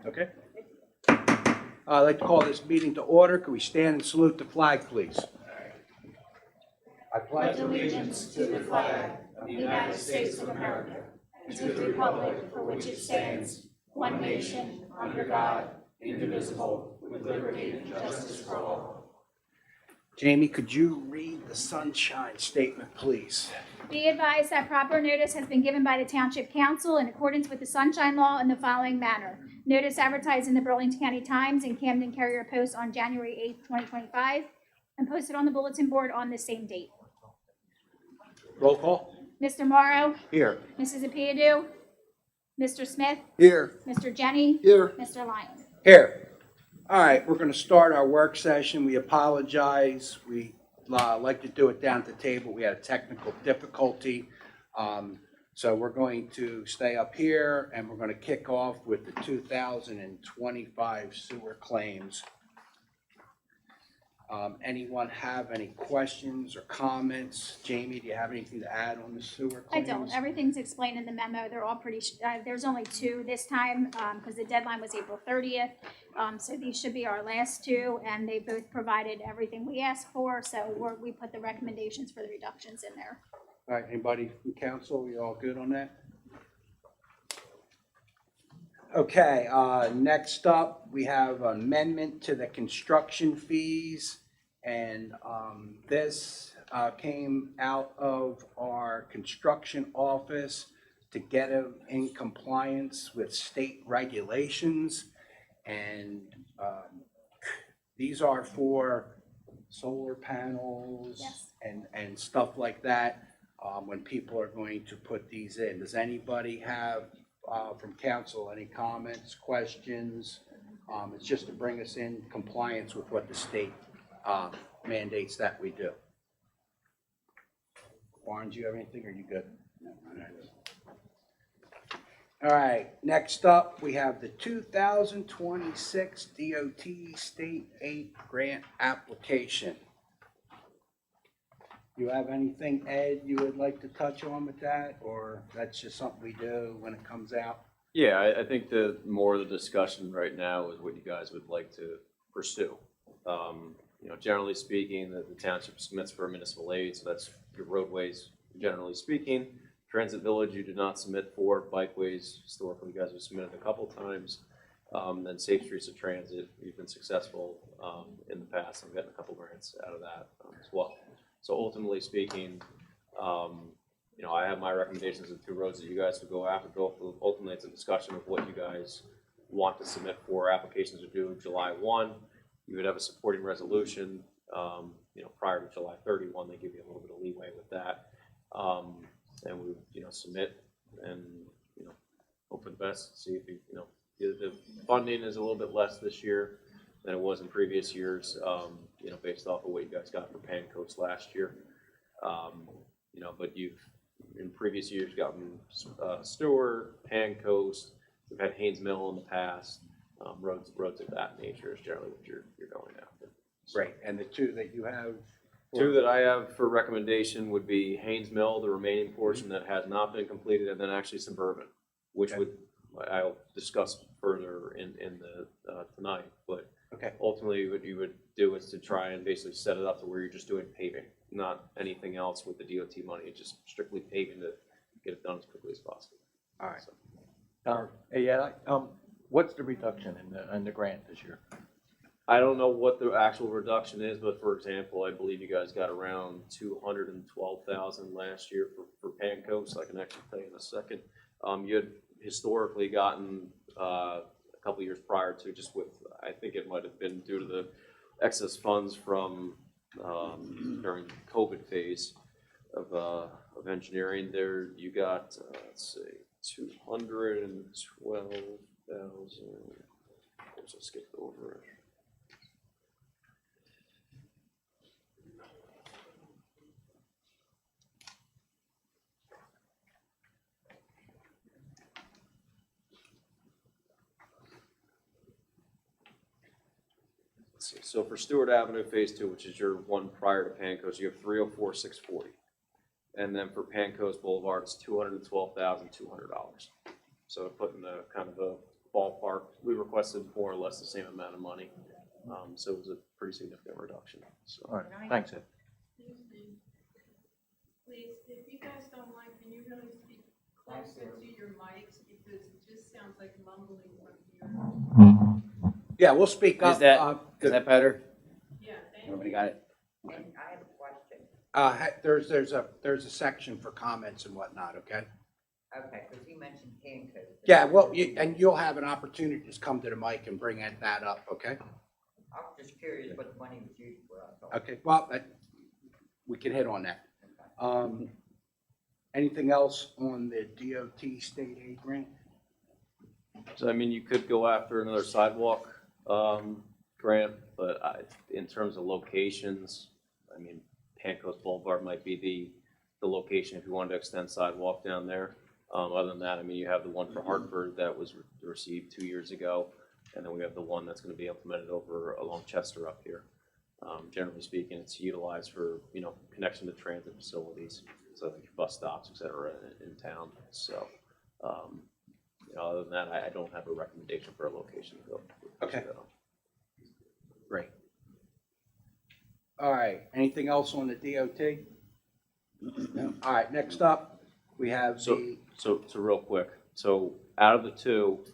Okay. I'd like to call this meeting to order. Could we stand and salute the flag, please? I pledge Allegiance to the flag of the United States of America and to the republic for which it stands, one nation, under God, indivisible, with liberty and justice for all. Jamie, could you read the sunshine statement, please? Be advised that proper notice has been given by the Township Council in accordance with the Sunshine Law in the following manner. Notice advertised in the Burlington County Times and Camden Courier Post on January 8th, 2025, and posted on the bulletin board on the same date. Roll call. Mr. Morrow, Here. Mrs. Apiadu, Mr. Smith, Here. Mr. Jenny, Here. Mr. Lyon. Here. All right, we're going to start our work session. We apologize. We like to do it down at the table. We had a technical difficulty. So we're going to stay up here and we're going to kick off with the 2025 sewer claims. Anyone have any questions or comments? Jamie, do you have anything to add on the sewer I claims? don't. Everything's explained in the memo. They're all pretty, there's only two this time because the deadline was April 30th. So these should be our last two, and they both provided everything we asked for. So we put the recommendations for the reductions in there. All right, anybody from council, you all good on that? Okay, next up, we have amendment to the construction fees. And this came out of our construction office to get it in compliance with state regulations. And these are for solar panels. Yes. and stuff like that when people are going to put these in. Does anybody have from council any comments, questions? It's just to bring us in compliance with what the state mandates that we do. Warren, do you have anything, or are you good? No. All right, next up, we have the 2026 DOT State 8 grant application. You have anything, Ed, you would like to touch on with that, or that's just something we do when it comes out? Yeah, I think the more of the discussion right now is what you guys would like to pursue. Generally speaking, the township submits for municipal aid, so that's your roadways, generally speaking. Transit Village, you did not submit for. Bikeways, historically, you guys have submitted a couple times. Then Safe Streets of Transit, you've been successful in the past. I'm getting a couple grants out of that as well. So ultimately speaking, I have my recommendations of 2 roads that you guys could go after. Ultimately, it's a discussion of what you guys want to submit for. Applications are due July 1. You would have a supporting resolution, prior to July 31. They give you a little bit of leeway with that. And we would, submit and, hope for the best. See if the funding is a little bit less this year than it was in previous years, based off of what you guys got for Pan Coast last year. But you've, in previous years, gotten Stewart, Pan Coast, we've had Haynes Mill in the past. Roads of that nature is generally what you're going after. Great, and the 2 that you have? 2 that I have for recommendation would be Haynes Mill, the remaining portion that has not been completed, and then actually Suburban, which I'll discuss further in the tonight. But ultimately, what you would do is to try and basically set it up to where you're just doing paving, not anything else with the DOT money. It's just strictly paving to get it done as quickly as possible. All right. So. What's the reduction in the grant this year? I don't know what the actual reduction is, but for example, I believe you guys got around $212,000 last year for Pan Coast. I can actually tell you in a second. You had historically gotten a couple years prior to, just with, I think it might have been due to the excess funds from during the COVID phase of engineering. There you got let's see, 212,000. Of course, I skipped over it. Let's see. So for Stewart Avenue Phase 2, which is your one prior to Pan Coast, you have 304,640, and then for Pan Coast Boulevard, it's $212,200. So putting a kind of a ballpark. We requested more or less the same amount of money. So it was a pretty significant reduction, so. All right, thanks, Ed. Excuse me. Please, if you guys don't mind, can you really speak closer to your mics because it just sounds like mumbling from here. Yeah, we'll speak up. Is that better? Yeah, thank Everybody you. got it? And I have a question. There's a section for comments and whatnot, okay? Okay, because you mentioned handcuffs. Yeah, well, and you'll have an opportunity to just come to the mic and bring that up, okay? I'm just curious what the money was used for. I thought. Okay, well, we can hit on that. Anything else on the DOT state aid grant? So, I mean, you could go after another sidewalk, grant, but in terms of locations, I mean, Pancoast Boulevard might be the location if you wanted to extend sidewalk down there. Other than that, I mean, you have the one for Hartford that was received 2 years ago, and then we have the one that's gonna be implemented over along Chester up here. Generally speaking, it's utilized for, connection to transit facilities, so like bus stops, et cetera, in town, so. Other than that, I don't have a recommendation for a location to go. Okay. Great. All right, anything else on the DOT? No? All right, next up, we have So real quick, so out of the two,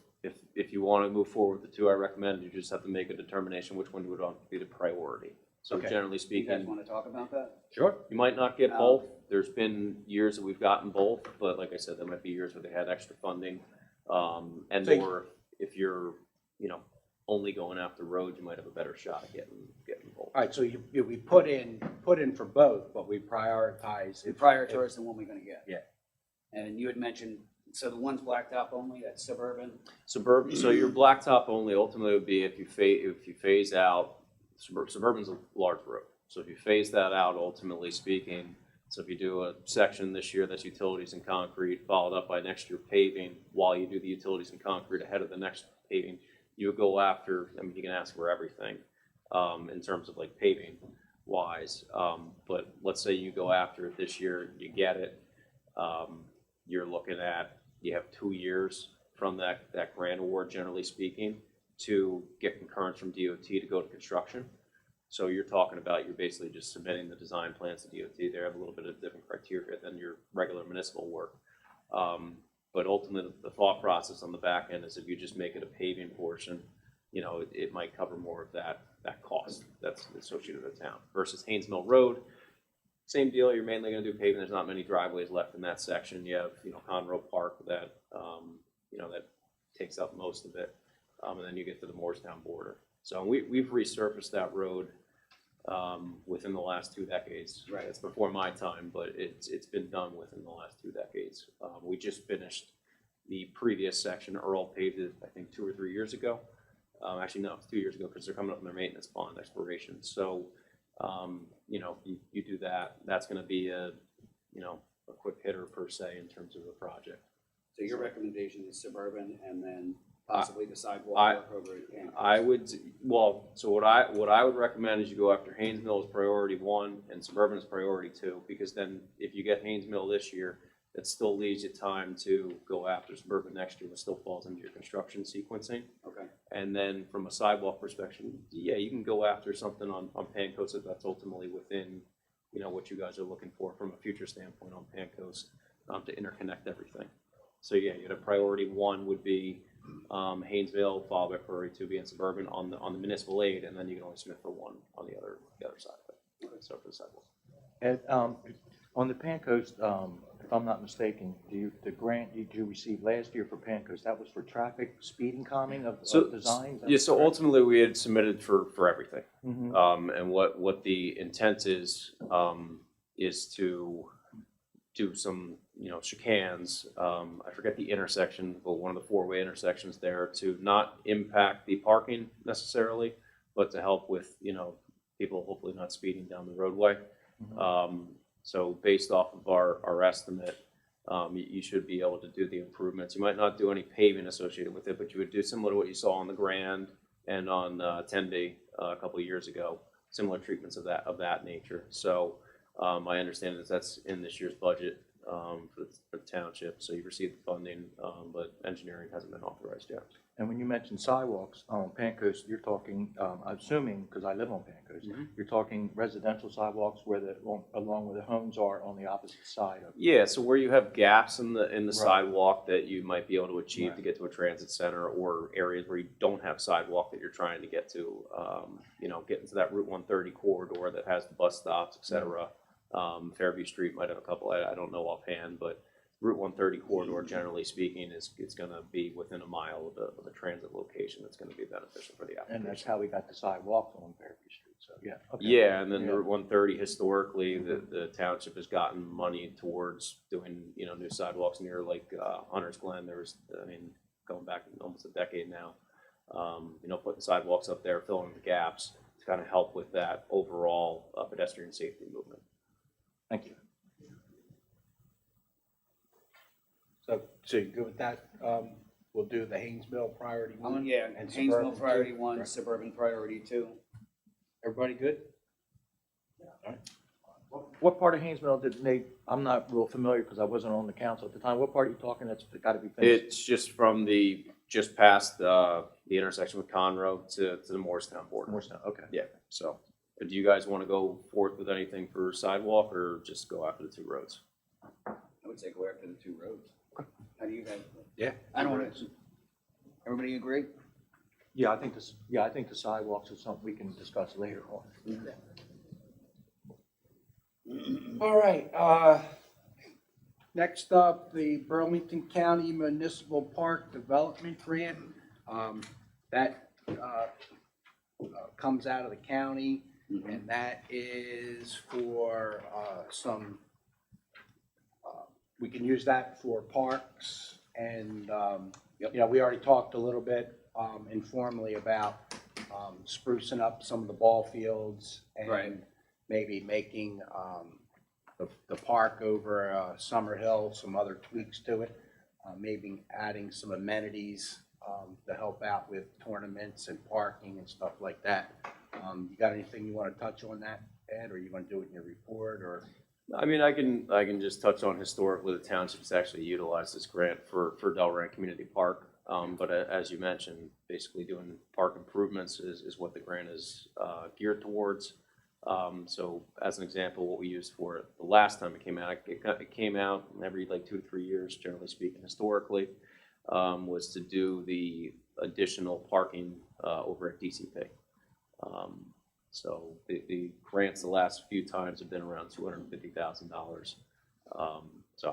if you want to move forward with the two I recommend, you just have to make a determination which one would be the priority. So Okay. generally You guys speaking, want to talk about that? Sure. you might not get both. There's been years that we've gotten both, but like I said, there might be years where they had extra funding. And So you- or if you're, only going after roads, you might have a better shot at getting both. All right, so we put in for both, but we prioritize. The prioritize the one we're going to get. Yeah. And you had mentioned, so the one's blacktop only, that's suburban? Suburban, so your blacktop only ultimately would be if you phase out, suburban's a large road. So if you phase that out, ultimately speaking, so if you do a section this year that's utilities and concrete, followed up by next year paving, while you do the utilities and concrete ahead of the next paving, you would go after, I mean, you can ask for everything, in terms of like paving wise. But let's say you go after it this year, you get it, you're looking at, you have 2 years from that grant award, generally speaking, to get concurrence from DOT to go to construction. So you're talking about, you're basically just submitting the design plans to DOT. They have a little bit of different criteria than your regular municipal work. But ultimately, the thought process on the back end is if you just make it a paving portion, it might cover more of that cost that's associated with the town. Versus Haynes Mill Road, same deal, you're mainly gonna do paving. There's not many driveways left in that section. You have, Conroe Park that, that takes up most of it. And then you get to the Moorestown border. So we've resurfaced that road within the last 2 decades. Right. It's before my time, but it's been done within the last 2 decades. We just finished the previous section. Earl paved it, I think, 2 or 3 years ago. Actually, no, it's 2 years ago because they're coming up on their maintenance bond expiration. So, you do that. That's going to be a quick hitter per se in terms of the project. So your recommendation is suburban and then possibly the sidewalk I- work over at Pancoast? I would, so what I would recommend is you go after Haynes Mill as priority 1 and suburban as priority 2, because then if you get Haynes Mill this year, that still leaves you time to go after suburban next year, which still falls into your construction sequencing. Okay. And then from a sidewalk perspective, yeah, you can go after something on Pancoast if that's ultimately within, what you guys are looking for from a future standpoint on Pancoast, to interconnect everything. So yeah, you had a priority 1 would be Haynesville, followed by priority 2 being suburban on the municipal aid, and then you can only submit for 1 on the other side of it. So for the sidewalk. Ed, on the Pancoast, if I'm not mistaken, the grant you received last year for Pancoast, that was for traffic speeding calming of designs? Yeah, so ultimately we had submitted for everything. Mhm. And what the intent is to do some, chicanes. I forget the intersection, but one of the 4-way intersections there to not impact the parking necessarily, but to help with, people hopefully not speeding down the roadway. So based off of our estimate, you should be able to do the improvements. You might not do any paving associated with it, but you would do similar to what you saw on the Grand and on 10D a couple of years ago, similar treatments of that nature. So my understanding is that's in this year's budget for the township, so you've received the funding, but engineering hasn't been authorized yet. And when you mention sidewalks on Pancoast, you're talking, I'm assuming, because I live on Pancoast, you're talking residential sidewalks where along where the homes are on the opposite side of. Yeah, so where you have gaps in the Right. sidewalk that you might be able to achieve Right. to get to a transit center, or areas where you don't have sidewalk that you're trying to get to, get into that Route 130 corridor that has the bus stops, et cetera. Fairview Street might have a couple, I don't know offhand, but Route 130 corridor, generally speaking, it's going to be within a mile of a transit location that's going to be beneficial for the application. And that's how we got the sidewalks on Fairview Street, so, yeah. Okay. Yeah, and then Yeah. Route 130, historically, the township has gotten money towards doing, new sidewalks near like Hunter's Glen. Going back almost a decade now, putting sidewalks up there, filling the gaps to kind of help with that overall pedestrian safety movement. Thank you. So you good with that? We'll do the Haynesville priority one? Yeah, and Haynesville suburban priority two? one, Right. suburban priority two. Everybody good? What part of Haynesville did they, I'm not real familiar because I wasn't on the council at the time. What part are you talking that's got to be finished? It's just just past the intersection with Conroe to the Morristown border. Morristown, okay. Yeah, so, do you guys want to go forth with anything for sidewalk, or just go after the two roads? I would say go after the two roads. How do you guys? Yeah. I don't, everybody agree? Yeah, I think the sidewalks is something we can discuss later on. All right, next up, the Burlington County Municipal Park Development Grant. That comes out of the county, and that is for we can use that for parks, and, we already talked a little bit informally about sprucing up some of the ball fields Right. and maybe making the park over Summer Hill, some other tweaks to it, maybe adding some amenities to help out with tournaments and parking and stuff like that. You got anything you want to touch on that, Ed, or you want to do it in your report, or? I can just touch on historically, the township's actually utilized this grant for Delran Community Park. But as you mentioned, basically doing park improvements is what the grant is geared towards. So as an example, what we used for it the last time it came out, it came out every like 2 to 3 years, generally speaking, historically, was to do the additional parking over at DCP. So the grants the last few times have been around $250,000. So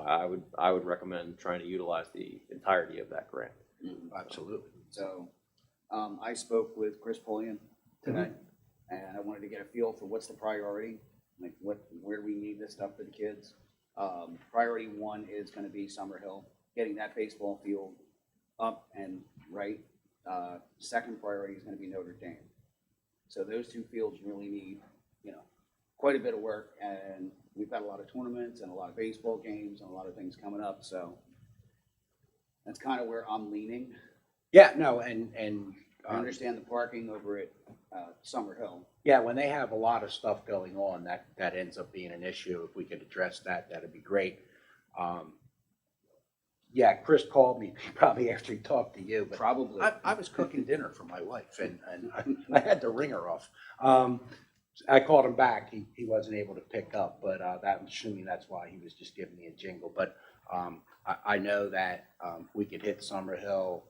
I would recommend trying to utilize the entirety of that grant. Absolutely. So, I spoke with Chris Pulliam today, and I wanted to get a feel for what's the priority, like where do we need this stuff for the kids? Priority one is gonna be Summer Hill, getting that baseball field up and right. Second priority is gonna be Notre Dame. So those two fields really need, quite a bit of work, and we've got a lot of tournaments and a lot of baseball games and a lot of things coming up, so that's kind of where I'm leaning. Yeah, no, and I understand the parking over at Summer Hill. yeah, when they have a lot of stuff going on, that ends up being an issue. If we could address that, that'd be great. Yeah, Chris called me probably after he talked to you, but Probably. I was cooking dinner for my wife, and I had to ring her off. I called him back. He wasn't able to pick up, but I'm assuming that's why he was just giving me a jingle. But I know that we could hit Summer Hill,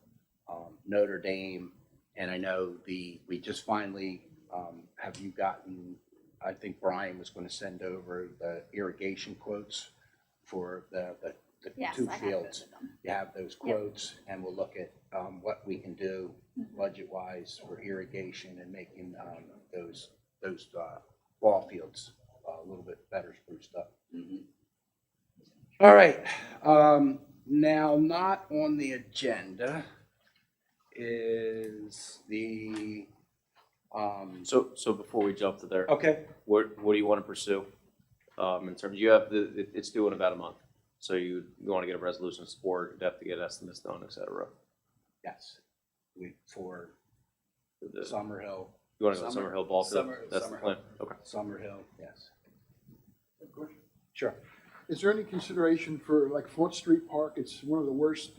Notre Dame, and I know we just finally have you gotten, I think Brian was going to send over the irrigation quotes for the Yes, two I have fields. both of them. You have those quotes, and we'll look at what we can do budget-wise for irrigation and making those ball fields a little bit better spruced up. All right, now not on the agenda is the, So before we jump to there, okay, what do you want to pursue? In terms, it's due in about a month. So you want to get a resolution of support, you have to get estimates done, et cetera. yes, for The- Summer Hill, You want to go to Summer Hill Ball Field? Summer That's the Hill. plan? Okay. Summer Hill, yes. Sure. Is there any consideration for like Fort Street Park? It's one of the worst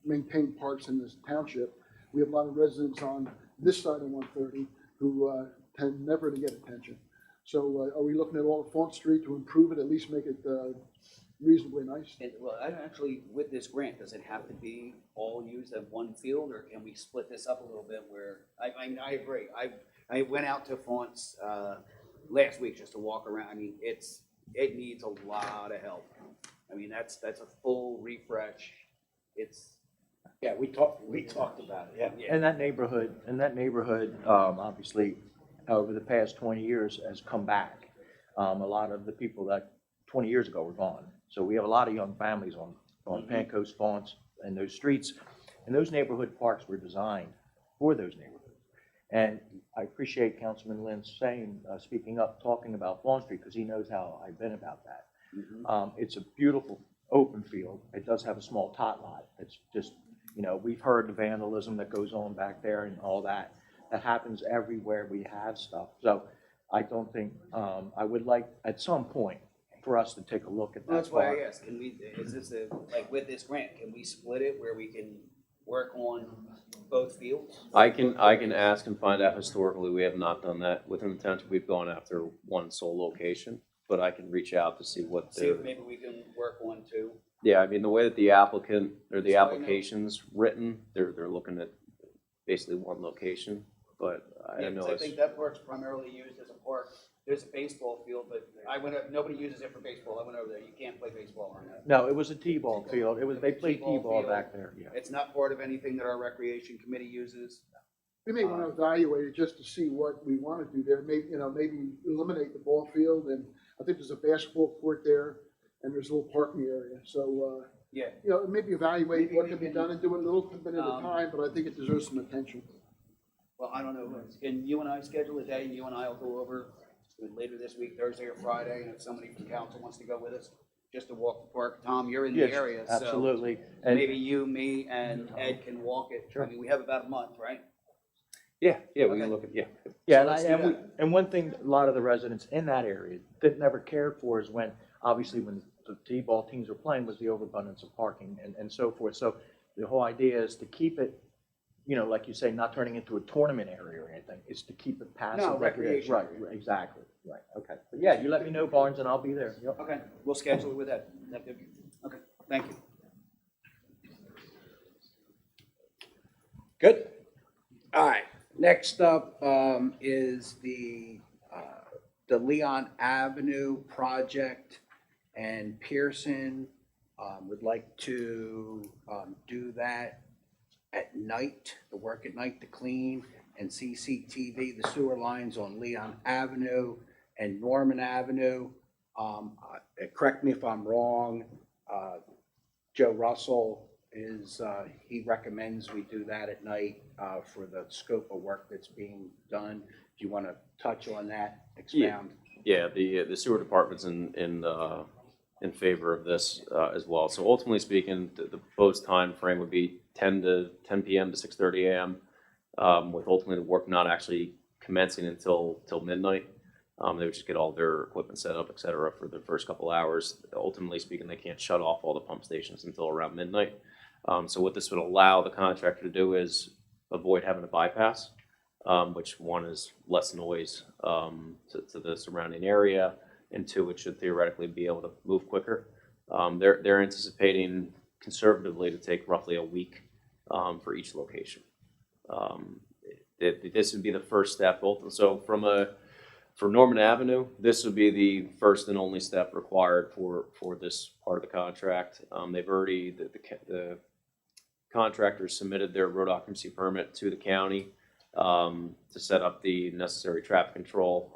maintained parks in this township. We have a lot of residents on this side of 130 who tend never to get attention. So are we looking at all of Fort Street to improve it, at least make it reasonably nice? And, well, I actually, with this grant, does it have to be all used at one field, or can we split this up a little bit where, I agree. I went out to Fonts, last week just to walk around. I mean, it needs a lot of help. I mean, that's a full refresh. It's, Yeah, we talked about it, yeah. yeah. And that neighborhood, obviously, over the past 20 years has come back. A lot of the people that 20 years ago were gone. So we have a lot of young families on Pancoast, Fonts, and those streets. And those neighborhood parks were designed for those neighborhoods. And I appreciate Councilman Lynn saying, speaking up, talking about Fawn Street, because he knows how I've been about that. It's a beautiful open field. It does have a small tot lot. It's just, we've heard the vandalism that goes on back there and all that. That happens everywhere we have stuff. So I don't think, I would like, at some point, for us to take a look at that. Well, that's why park. I asked, is this like with this grant, can we split it where we can work on both fields? I can ask and find out historically, we have not done that within the township. We've gone after one sole location, but I can reach out to see what See if they're, maybe we can work on two. yeah, I mean, the way that the applicant or the So I know- application's written, they're looking at basically one location, but I Yeah, know 'cause I it's, think that park's primarily used as a park. There's a baseball field, but nobody uses it for baseball. I went over there. You can't play baseball on that. No, it was a T-ball field. They played T-ball T-ball field. back there, yeah. It's not part of anything that our recreation committee uses. We may want to evaluate it just to see what we want to do there. Maybe, maybe eliminate the ball field, and I think there's a basketball court there, and there's a little parking area. So, Yeah. maybe evaluate Maybe what we can be can, done and do it a little bit at a time, but I think it deserves some attention. Well, I don't know. Can you and I schedule a day and you and I will go over later this week, Thursday or Friday, and if somebody from council wants to go with us, just to walk the park. Tom, you're in the Yes, area, so absolutely. And maybe you, me, and Ed can walk it. Sure. I mean, we have about a month, right? yeah, we Okay. can look at, yeah. yeah, let's do and one thing a lot of the residents in that area that never cared for is when the T-ball teams were playing was the overabundance of parking and so forth. So the whole idea is to keep it, like you say, not turning into a tournament area or anything. It's to keep it passive. No, like it is. recreation. Right, exactly. Right. Okay. But yeah, you let me know, Barnes, and I'll be there. Yep. Okay, we'll schedule it with Ed. That good? Okay, thank you. Good. All right, next up is the Leon Avenue project, and Pearson would like to do that at night, the work at night to clean and CCTV the sewer lines on Leon Avenue and Norman Avenue. Correct me if I'm wrong, Joe Russell he recommends we do that at night for the scope of work that's being done. Do you want to touch on that, expound? Yeah, the sewer department's in favor of this as well. So ultimately speaking, the proposed time frame would be 10 p.m. to 6:30 a.m. With ultimately the work not actually commencing until midnight. They would just get all their equipment set up, et cetera, for the first couple hours. Ultimately speaking, they can't shut off all the pump stations until around midnight. So what this would allow the contractor to do is avoid having to bypass, which one is less noise to the surrounding area, and two, it should theoretically be able to move quicker. They're anticipating conservatively to take roughly a week for each location. This would be the first step. So for Norman Avenue, this would be the first and only step required for this part of the contract. They've already, the contractors submitted their road occupancy permit to the county to set up the necessary traffic control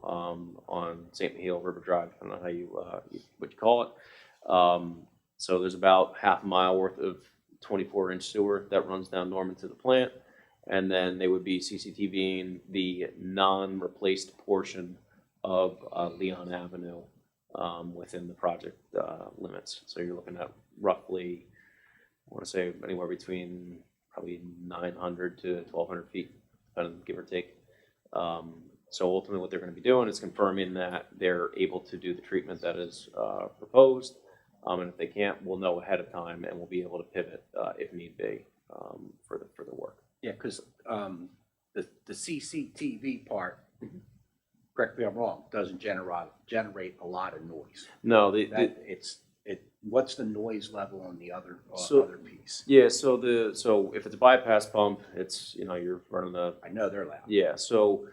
on St. Mihiel River Drive. I don't know what you call it. So there's about half a mile worth of 24-inch sewer that runs down Norman to the plant. And then they would be CCTVing the non-replaced portion of Leon Avenue within the project limits. So you're looking at roughly, I want to say anywhere between probably 900 to 1,200 feet, give or take. So ultimately what they're going to be doing is confirming that they're able to do the treatment that is proposed, And if they can't, we'll know ahead of time and we'll be able to pivot if need be for the work. Yeah, because the CCTV part, correct me if I'm wrong, doesn't generate a lot of noise. No, What's the noise level on the other So- other piece? yeah. So if it's a bypass pump, it's you're running the I know they're loud. yeah. So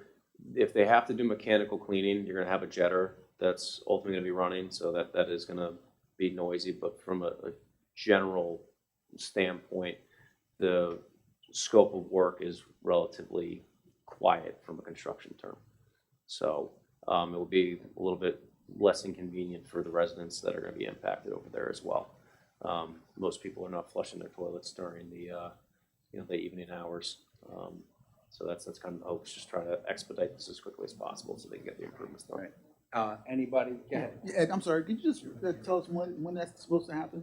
if they have to do mechanical cleaning, you're gonna have a jetter that's ultimately gonna be running, so that is gonna be noisy. But from a general standpoint, the scope of work is relatively quiet from a construction term. So it will be a little bit less inconvenient for the residents that are going to be impacted over there as well. Most people are not flushing their toilets during the the evening hours. So that's kind of the hope, is just try to expedite this as quickly as possible so they can get the improvements done. Right. Anybody? Go ahead. Ed, I'm sorry, could you just tell us when that's supposed to happen?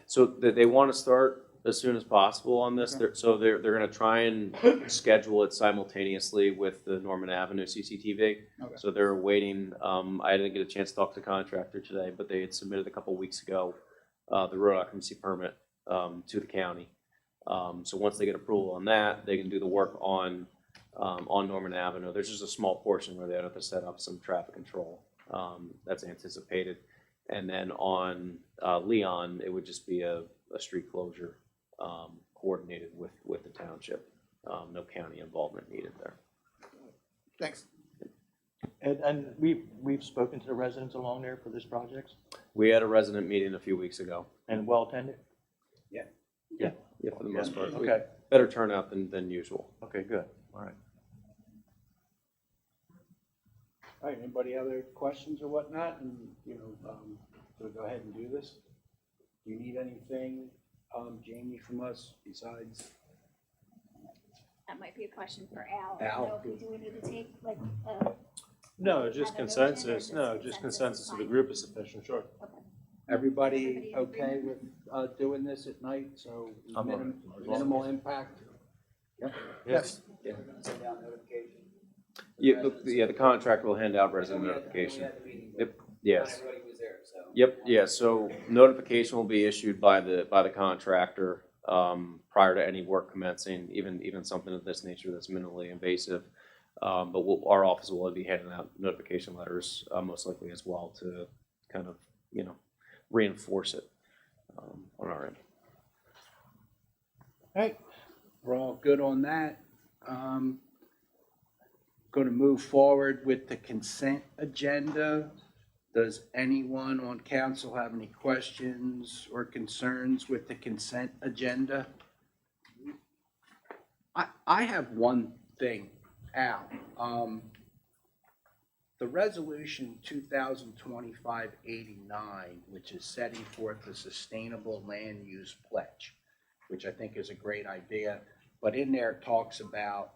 So they want to start as soon as possible on this. They're going to try and schedule it simultaneously with the Norman Avenue CCTV. Okay. So they're waiting. I didn't get a chance to talk to the contractor today, but they had submitted a couple weeks ago the road occupancy permit to the county. So once they get approval on that, they can do the work on Norman Avenue. There's just a small portion where they have to set up some traffic control that's anticipated. And then on Leon, it would just be a street closure coordinated with the township. No county involvement needed there. Thanks. And we've spoken to the residents along there for this project, We had a resident meeting a few weeks ago. and well attended? Yeah, for the most part. Okay, Better turnout than usual. okay, good, all right. All right, anybody other questions or whatnot? And, we'll go ahead and do this. Do you need anything, Jamie, from us besides? That might be a question for Al. Al. Do we need to take like, No, just Have a motion or consensus, just no, just consensus consensus is of the fine? group is sufficient, sure. Everybody Everybody okay with doing this at night, so I'm minimal impact? Yes. Send out notification. Yeah, the contractor will hand out resident notification. Yep. Yes. Everybody was there, so. Yep, yeah, so notification will be issued by the contractor prior to any work commencing, even something of this nature that's minimally invasive. But our office will be handing out notification letters, most likely as well, to kind of, reinforce it on our end. All right, we're all good on that. Going to move forward with the consent agenda. Does anyone on council have any questions or concerns with the consent agenda? I have one thing, Al. The resolution 2025-89, which is setting forth the sustainable land use pledge, which I think is a great idea, but in there it talks about,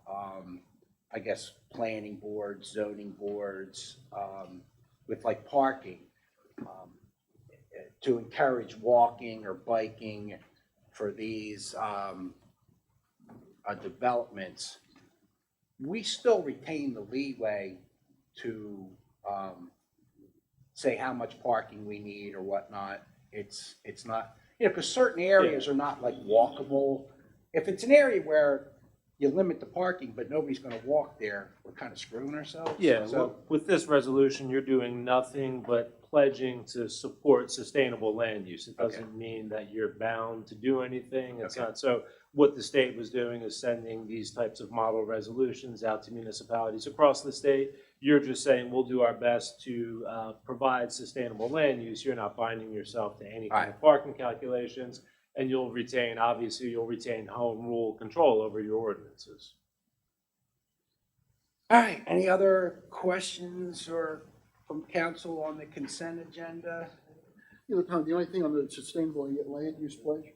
I guess, planning boards, zoning boards, with like parking, to encourage walking or biking for these developments. We still retain the leeway to say how much parking we need or whatnot. It's not, because certain areas are not like walkable. If it's an area where you limit the parking, but nobody's gonna walk there, we're kind of screwing ourselves. Yeah, So, with this resolution, you're doing nothing but pledging to support sustainable land use. It doesn't mean that you're bound to do anything. It's Okay. not, so what the state was doing is sending these types of model resolutions out to municipalities across the state. You're just saying, we'll do our best to provide sustainable land use. You're not binding yourself to any kind of parking calculations. And you'll retain home rule control over your ordinances. all right, any other questions or from council on the consent agenda? Tom, the only thing on the sustainable land use pledge,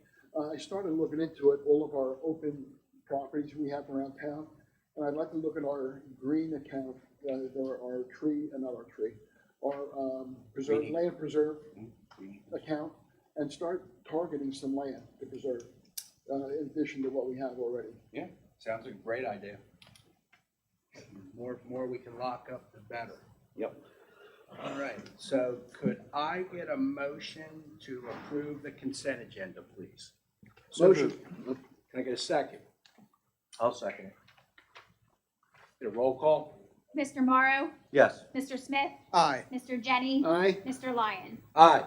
I started looking into it, all of our open properties we have around town, and I'd like to look at our green account, our tree, not our tree, our preserve, land preserve account, and start targeting some land to preserve, in addition to what we have already. Yeah, sounds like a great idea. More we can lock up, the better. Yep. All right, so could I get a motion to approve the consent agenda, please? Motion. Can I get a second? I'll second it. Get a roll call? Mr. Morrow, Yes. Mr. Smith, Aye. Mr. Jenny, Aye. Mr. Lyon. Aye.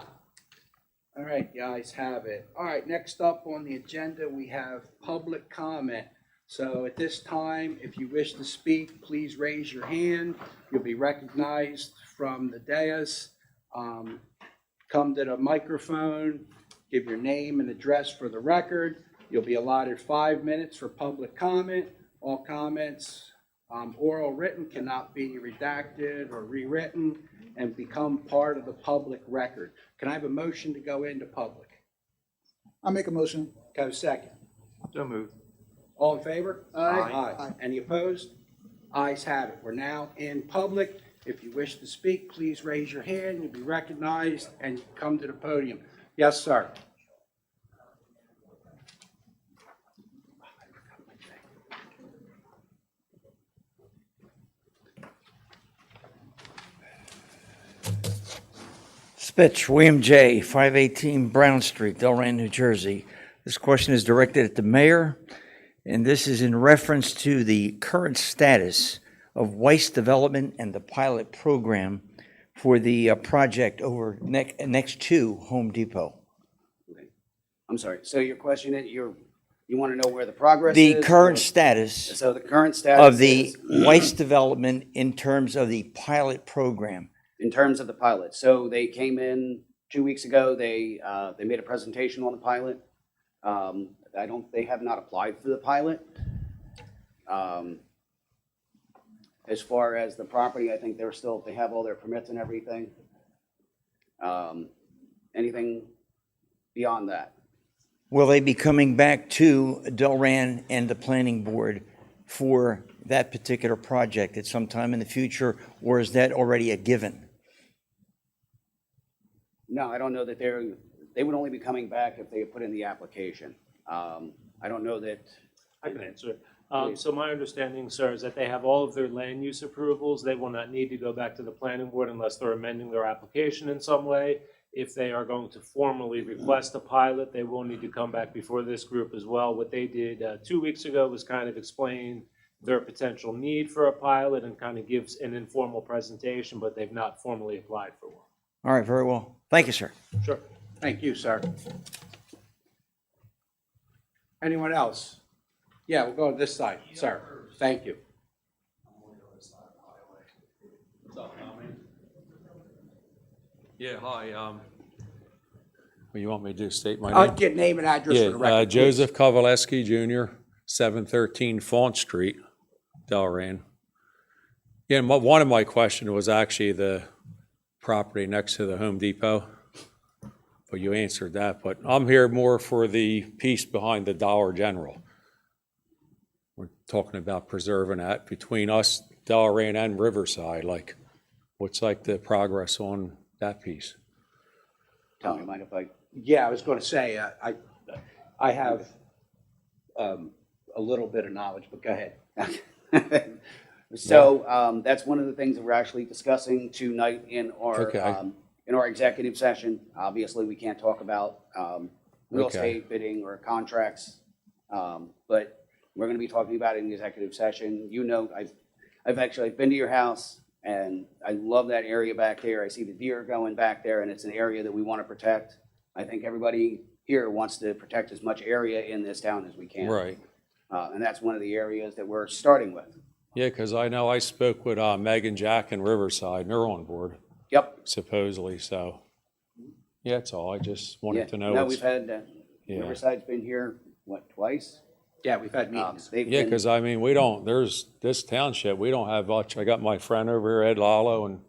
All right, you guys have it. All right, next up on the agenda, we have public comment. So at this time, if you wish to speak, please raise your hand. You'll be recognized from the dais. Come to the microphone, give your name and address for the record. You'll be allotted 5 minutes for public comment. All comments, oral written, cannot be redacted or rewritten and become part of the public record. Can I have a motion to go into public? I make a motion. Go second. So moved. All in favor? Aye. Aye. Any opposed? Ayes have it. We're now in public. If you wish to speak, please raise your hand. You'll be recognized and come to the podium. Yes, sir. Spitch, William J., 518 Brown Street, Delran, New Jersey. This question is directed at the mayor, and this is in reference to the current status of waste development and the pilot program for the project over next to Home Depot. I'm sorry, so your question, you want to know where the progress The is? current or- status So the current status of the is, waste development in terms of the pilot program. in terms of the pilot, so they came in 2 weeks ago, they made a presentation on the pilot. They have not applied for the pilot. As far as the property, I think they have all their permits and everything. Anything beyond that? Will they be coming back to Delran and the planning board for that particular project at some time in the future, or is that already a given? No, I don't know that they would only be coming back if they had put in the application. I don't know that, I can answer it. So my understanding, sir, is that they have all of their land use approvals. They will not need to go back to the planning board unless they're amending their application in some way. If they are going to formally request a pilot, they will need to come back before this group as well. What they did 2 weeks ago was kind of explain their potential need for a pilot and kind of gives an informal presentation, but they've not formally applied for one. All right, very well. Thank you, sir. Sure. Thank you, sir. Anyone else? Yeah, we'll go to this side, sir. Thank you. Yeah, hi. What you want me to do, state my name? Get name and address for the record, Yeah, please. Joseph Kovaleski Jr., 713 Font Street, Delran. Yeah, one of my questions was actually the property next to the Home Depot, but you answered that. But I'm here more for the piece behind the Dollar General. We're talking about preserving that between us, Delran and Riverside. Like, what's like the progress on that piece? Tony, mind if I? Yeah, I was going to say, I have a little bit of knowledge, but go ahead. So that's one of the things that we're actually discussing tonight in Okay. our executive session. Obviously, we can't talk about real Okay. estate bidding or contracts, but we're going to be talking about it in the executive session. You know, I've been to your house, and I love that area back there. I see the deer going back there, and it's an area that we want to protect. I think everybody here wants to protect as much area in this town as we can. Right. And that's one of the areas that we're starting with. Yeah, because I know I spoke with Meg and Jack in Riverside, and they're on board Yep. supposedly, so. Yeah, that's all. I just wanted to know. No, what's- we've had, Yeah. Riverside's been here, what, twice? Yeah, we've had meetings. They've Yeah, been- because I mean, there's this township, we don't have much. I got my friend over here, Ed Lalo and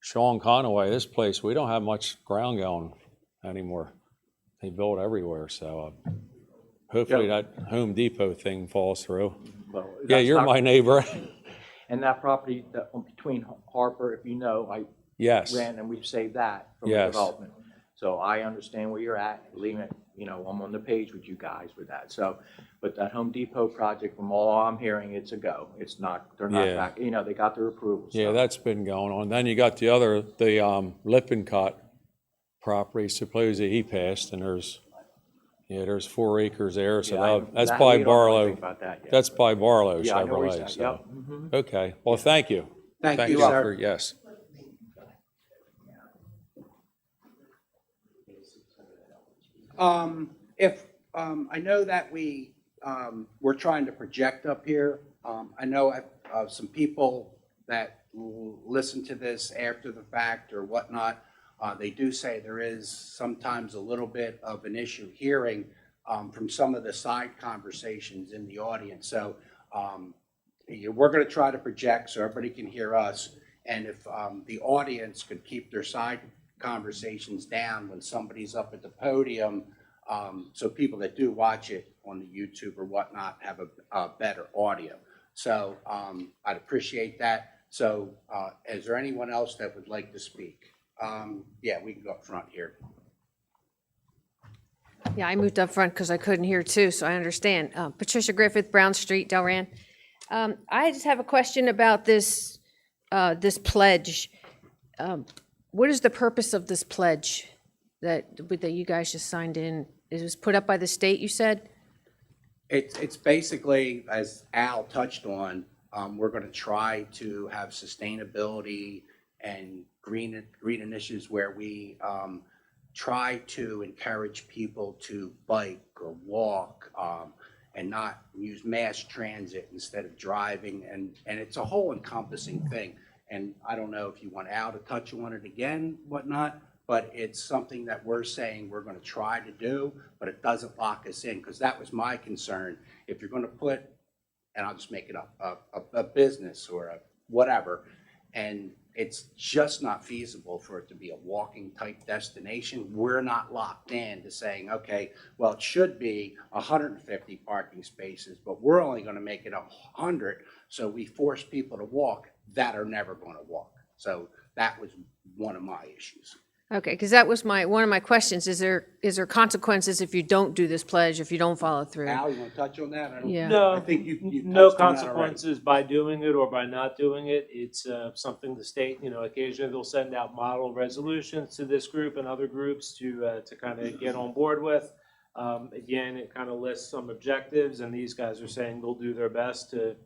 Sean Conaway. This place, we don't have much ground going anymore. They build everywhere, so hopefully that Home Depot thing falls through. Well, Yeah, that's you're not- my neighbor. And that property between Harper, if you know, I Yes. ran and we've saved that from Yes. development. So I understand where you're at, leaving it I'm on the page with you guys with that. So, but that Home Depot project, from all I'm hearing, it's a go. It's not, they're not Yeah. back, they got their approval. Yeah, so. that's been going on. Then you got the Lippincott property, supposedly he passed, and there's 4 acres there, so Yeah, that's that- by we don't know anything Barlow. about that yet. That's by Barlow Yeah, I know where he's Chevrolet, at. so. Yep. Mhm. Okay, well, thank you. Thank you, for- sir. Yes. I know that we're trying to project up here. I know some people that listen to this after the fact or whatnot, they do say there is sometimes a little bit of an issue hearing from some of the side conversations in the audience. So we're going to try to project so everybody can hear us. And if the audience could keep their side conversations down when somebody's up at the podium, so people that do watch it on the YouTube or whatnot have a better audio. So I'd appreciate that. So is there anyone else that would like to speak? Yeah, we can go up front here. Yeah, I moved up front because I couldn't hear too, so I understand. Patricia Griffith, Brown Street, Delran. I just have a question about this pledge. What is the purpose of this pledge that you guys just signed in? It was put up by the state, you said? It's basically, as Al touched on, we're going to try to have sustainability and green initiatives where we try to encourage people to bike or walk and not use mass transit instead of driving. And it's a whole encompassing thing. And I don't know if you want Al to touch on it again, whatnot, but it's something that we're saying we're going to try to do, but it doesn't lock us in, because that was my concern. If you're going to put, and I'll just make it up, a business or a whatever, and it's just not feasible for it to be a walking type destination, we're not locked in to saying, okay, well, it should be 150 parking spaces, but we're only going to make it 100, so we force people to walk that are never going to walk. So that was one of my issues. Okay, because that was one of my questions. Is there consequences if you don't do this pledge, if you don't follow through? Al, you want to touch on that? I don't- Yeah. No, I think you no touched on that already. consequences by doing it or by not doing it. It's something the state, occasionally they'll send out model resolutions to this group and other groups to kind of get on board with. Again, it kind of lists some objectives, and these guys are saying they'll do their best to,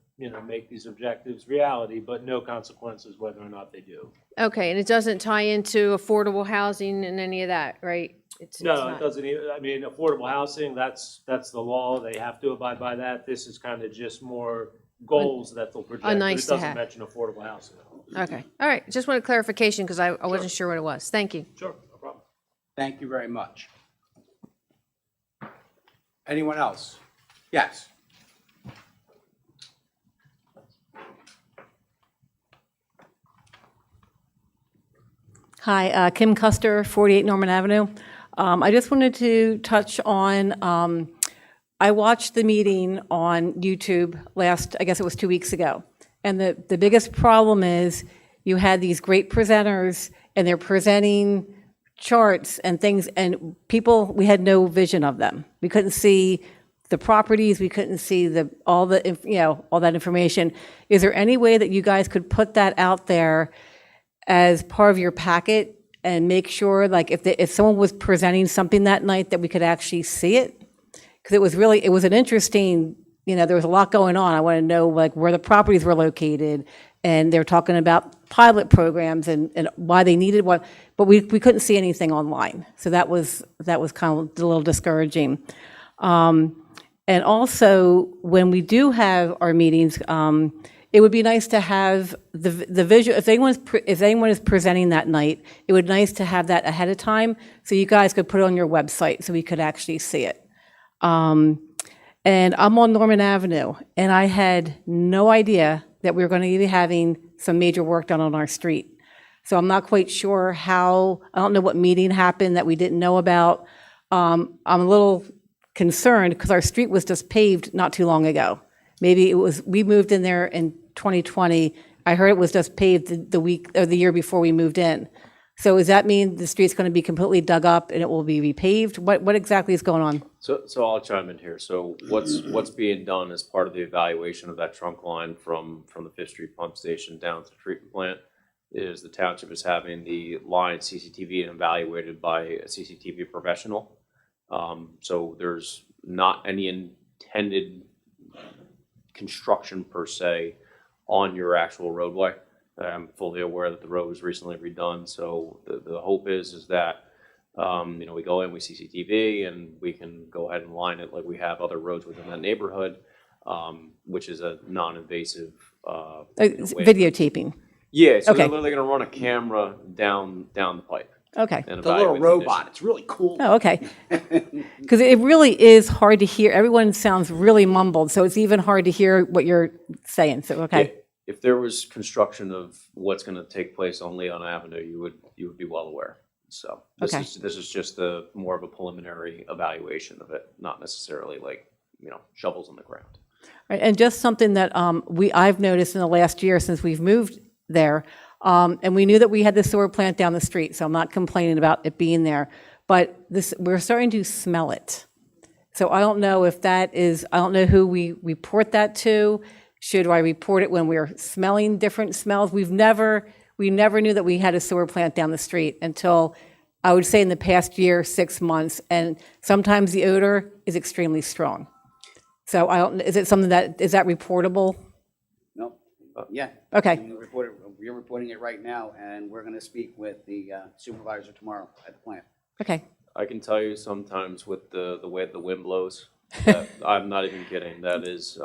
make these objectives reality, but no consequences whether or not they do. Okay, and it doesn't tie into affordable housing and any of that, right? It's No, not. it doesn't even, affordable housing, that's the law. They have to abide by that. This is kind of just more goals that they'll project, but nice it to doesn't have. mention affordable housing. Okay, all right. Just wanted clarification because I wasn't sure what it was. Thank you. Sure, no problem. Thank you very much. Anyone else? Yes. Hi, Kim Custer, 48 Norman Avenue. I just wanted to touch on, I watched the meeting on YouTube I guess it was 2 weeks ago. And the biggest problem is you had these great presenters and they're presenting charts and things, and we had no vision of them. We couldn't see the properties, we couldn't see all that information. Is there any way that you guys could put that out there as part of your packet and make sure, like, if someone was presenting something that night, that we could actually see it? Because it was an interesting, there was a lot going on. I want to know, like, where the properties were located, and they're talking about pilot programs and why they needed one, but we couldn't see anything online. So that was kind of a little discouraging. And also, when we do have our meetings, it would be nice to have the visual. If anyone is presenting that night, it would be nice to have that ahead of time so you guys could put it on your website so we could actually see it. And I'm on Norman Avenue, and I had no idea that we were going to be having some major work done on our street. So I'm not quite sure I don't know what meeting happened that we didn't know about. I'm a little concerned because our street was just paved not too long ago. Maybe we moved in there in 2020. I heard it was just paved the week or the year before we moved in. So does that mean the street's going to be completely dug up and it will be repaved? What exactly is going on? So I'll chime in here. So what's being done as part of the evaluation of that trunk line from the Fifth Street pump station down to the treatment plant is the township is having the line CCTV and evaluated by a CCTV professional. So there's not any intended construction per se on your actual roadway. I'm fully aware that the road was recently redone, so the hope is that we go in, we CCTV, and we can go ahead and line it like we have other roads within that neighborhood, which is a non-invasive way. Videotaping. Yeah, so Okay. they're literally going to run a camera down the pipe. Okay. And It's a little evaluate the robot. condition. It's really cool. Oh, okay. Because it really is hard to hear. Everyone sounds really mumbled, so it's even hard to hear what you're saying. So, okay. Yeah, if there was construction of what's going to take place on Leon Avenue, you would be well aware. So this Okay. is just more of a preliminary evaluation of it, not necessarily like shovels in the ground. Right, and just something that I've noticed in the last year since we've moved there, and we knew that we had the sewer plant down the street, so I'm not complaining about it being there, but we're starting to smell it. So I don't know if that is, I don't know who we report that to. Should I report it when we're smelling different smells? We never knew that we had a sewer plant down the street until, I would say, in the past year, 6 months, and sometimes the odor is extremely strong. So is it something is that reportable? No, yeah. Okay. You're reporting it right now, and we're gonna speak with the supervisor tomorrow at the plant. Okay. I can tell you sometimes with the way the wind blows, that, I'm not even kidding. That is.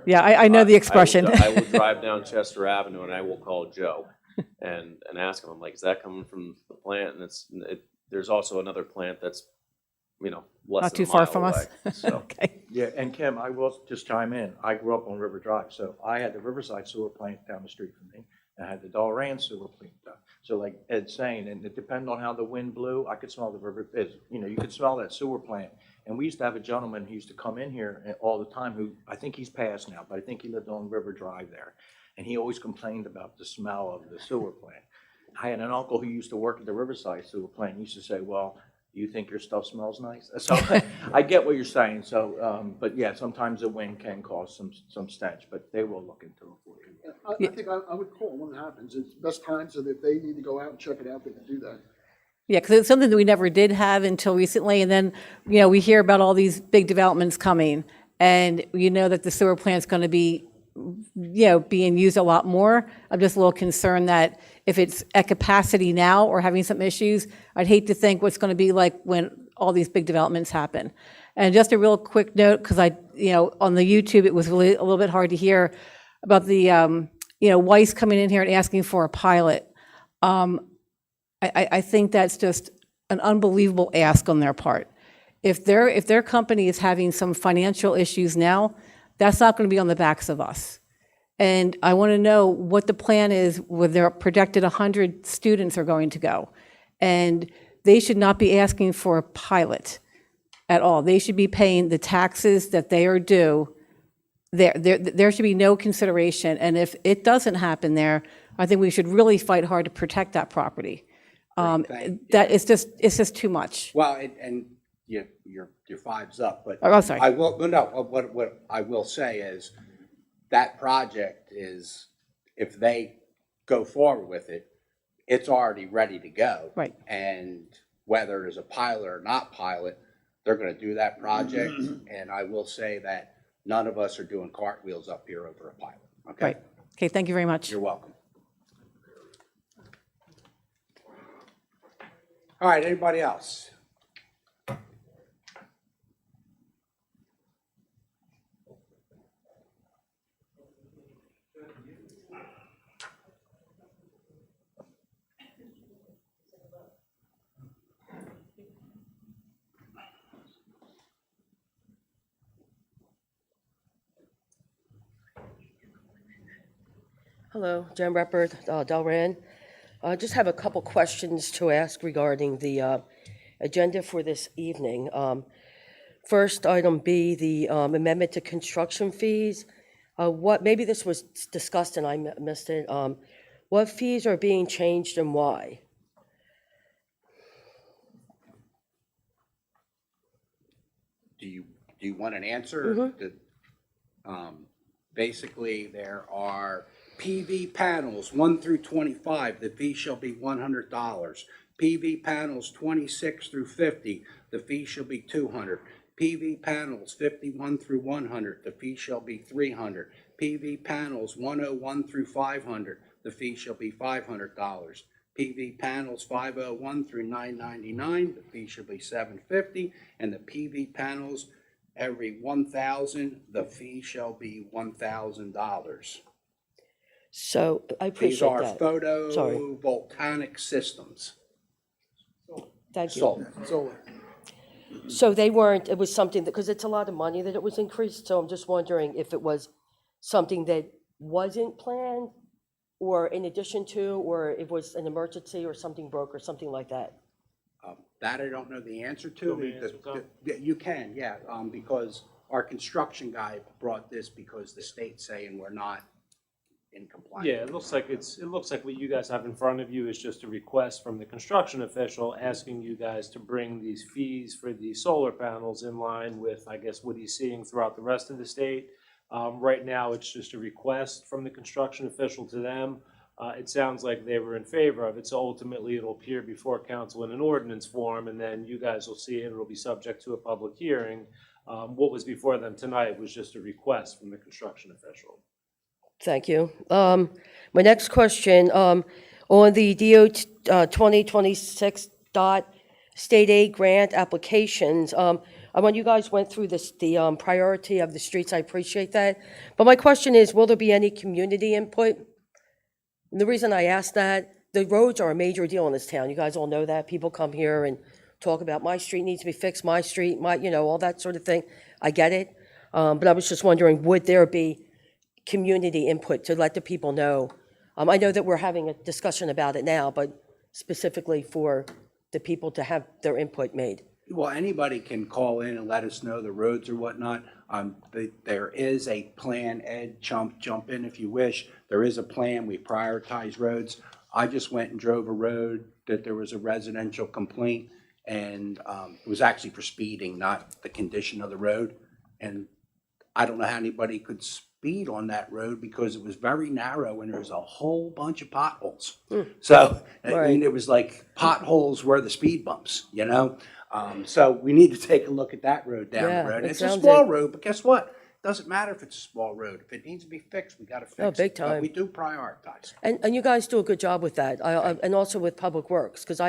Yeah, I know the expression. I will drive down Chester Avenue and I will call Joe and ask him. I'm like, is that coming from the plant? And there's also another plant that's less Not than too a far mile from us. away. So. Okay. Yeah, and Kim, I will just chime in. I grew up on River Drive, so I had the Riverside sewer plant down the street from me. I had the Delran sewer plant down. So like Ed's saying, and it depended on how the wind blew, I could smell the river, you could smell that sewer plant. And we used to have a gentleman who used to come in here all the time who, I think he's passed now, but I think he lived on River Drive there. And he always complained about the smell of the sewer plant. I had an uncle who used to work at the Riverside sewer plant. He used to say, well, you think your stuff smells nice? So I get what you're saying. So, but yeah, sometimes the wind can cause some stench, but they will look into it for you. I think I would call when it happens. It's best time, so that if they need to go out and check it out, they can do that. Yeah, because it's something that we never did have until recently, and then, we hear about all these big developments coming, and you know that the sewer plant's going to be, being used a lot more. I'm just a little concerned that if it's at capacity now or having some issues, I'd hate to think what's going to be like when all these big developments happen. And just a real quick note, because on the YouTube, it was really a little bit hard to hear about the, Weiss coming in here and asking for a pilot. I think that's just an unbelievable ask on their part. If their company is having some financial issues now, that's not going to be on the backs of us. And I want to know what the plan is with their projected 100 students are going to go. And they should not be asking for a pilot at all. They should be paying the taxes that they are due. There should be no consideration. And if it doesn't happen there, I think we should really fight hard to protect that property. That it's just too much. Well, and your five's up, but Oh, sorry. I will, no, what I will say is that project is, if they go forward with it, it's already ready to go. Right. And whether there's a pilot or not pilot, they're gonna do that project. And I will say that none of us are doing cartwheels up here over a pilot, okay? Right. Okay, thank you very much. You're welcome. All right, anybody else? Hello, Jen Repper, Delran. I just have a couple questions to ask regarding the agenda for this evening. First, item B, the amendment to construction fees. Maybe this was discussed and I missed it. What fees are being changed and why? do you want an answer? Basically, there are PV panels 1 through 25, the fee shall be $100. PV panels 26 through 50, the fee shall be $200. PV panels 51 through 100, the fee shall be $300. PV panels 101 through 500, the fee shall be $500. PV panels 501 through 999, the fee shall be $750, and the PV panels every 1,000, the fee shall be $1,000. So I These appreciate are that. Sorry. photovoltaic systems. Thank you. Solar. So they weren't, it was something, because it's a lot of money that it was increased, so I'm just wondering if it was something that wasn't planned, or in addition to, or it was an emergency, or something broke, or something like that. That I don't know the answer to. Want me to answer, Tom? You can, yeah, because our construction guy brought this because the state's saying we're not in compliance. Yeah, it looks like what you guys have in front of you is just a request from the construction official asking you guys to bring these fees for the solar panels in line with, I guess, what he's seeing throughout the rest of the state. Right now, it's just a request from the construction official to them. It sounds like they were in favor of it, so ultimately it'll appear before council in an ordinance form, and then you guys will see it. It'll be subject to a public hearing. What was before them tonight was just a request from the construction official. Thank you. My next question, on the DOT 2026 state aid grant applications, when you guys went through this, the priority of the streets, I appreciate that. But my question is, will there be any community input? And the reason I ask that, the roads are a major deal in this town. You guys all know that. People come here and talk about my street needs to be fixed, my street, all that sort of thing. I get it. But I was just wondering, would there be community input to let the people know? I know that we're having a discussion about it now, but specifically for the people to have their input made. Well, anybody can call in and let us know the roads or whatnot. There is a plan, Ed, jump in if you wish. There is a plan, we prioritize roads. I just went and drove a road that there was a residential complaint, and it was actually for speeding, not the condition of the road. And I don't know how anybody could speed on that road because it was very narrow and there was a whole bunch of potholes. So, I Right. mean, it was like potholes were the speed bumps, So we need to take a look at that road down Yeah, the road. it It's a sounds small it. road, but guess what? Doesn't matter if it's a small road. If it needs to be fixed, we gotta fix it. Oh, big But time. we do prioritize. And you guys do a good job with that, and also with Public Works, because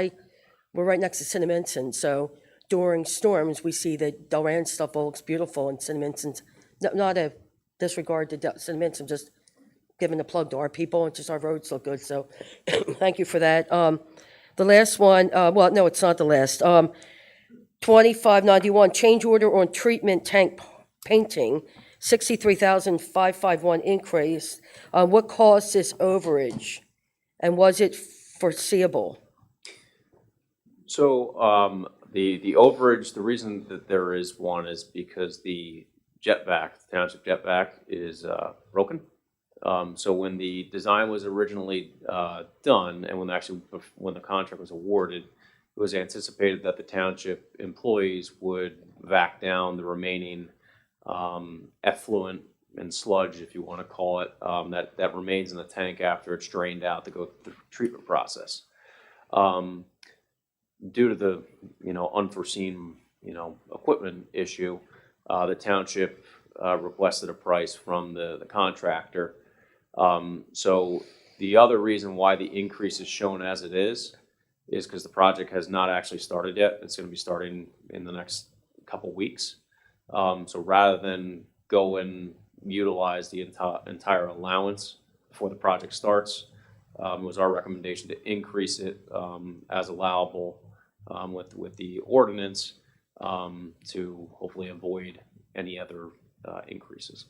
we're right next to Cinnaminson, so during storms, we see that Delran stuff all looks beautiful, and Cinnaminson, not a disregard to Cinnaminson, just giving a plug to our people, and just our roads look good, so thank you for that. The last one, well, no, it's not the last. 2591, change order on treatment tank painting, 63,551 increase. What caused this overage, and was it foreseeable? So the overage, the reason that there is one is because the jetback, the township jetback, is broken. So when the design was originally done, and when the contract was awarded, it was anticipated that the township employees would vac down the remaining effluent and sludge, if you want to call it, that remains in the tank after it's drained out to go through the treatment process. Due to the unforeseen equipment issue, the township requested a price from the contractor. So the other reason why the increase is shown as it is because the project has not actually started yet. It's going to be starting in the next couple weeks. So rather than go and utilize the entire allowance before the project starts, it was our recommendation to increase it as allowable with the ordinance to hopefully avoid any other increases.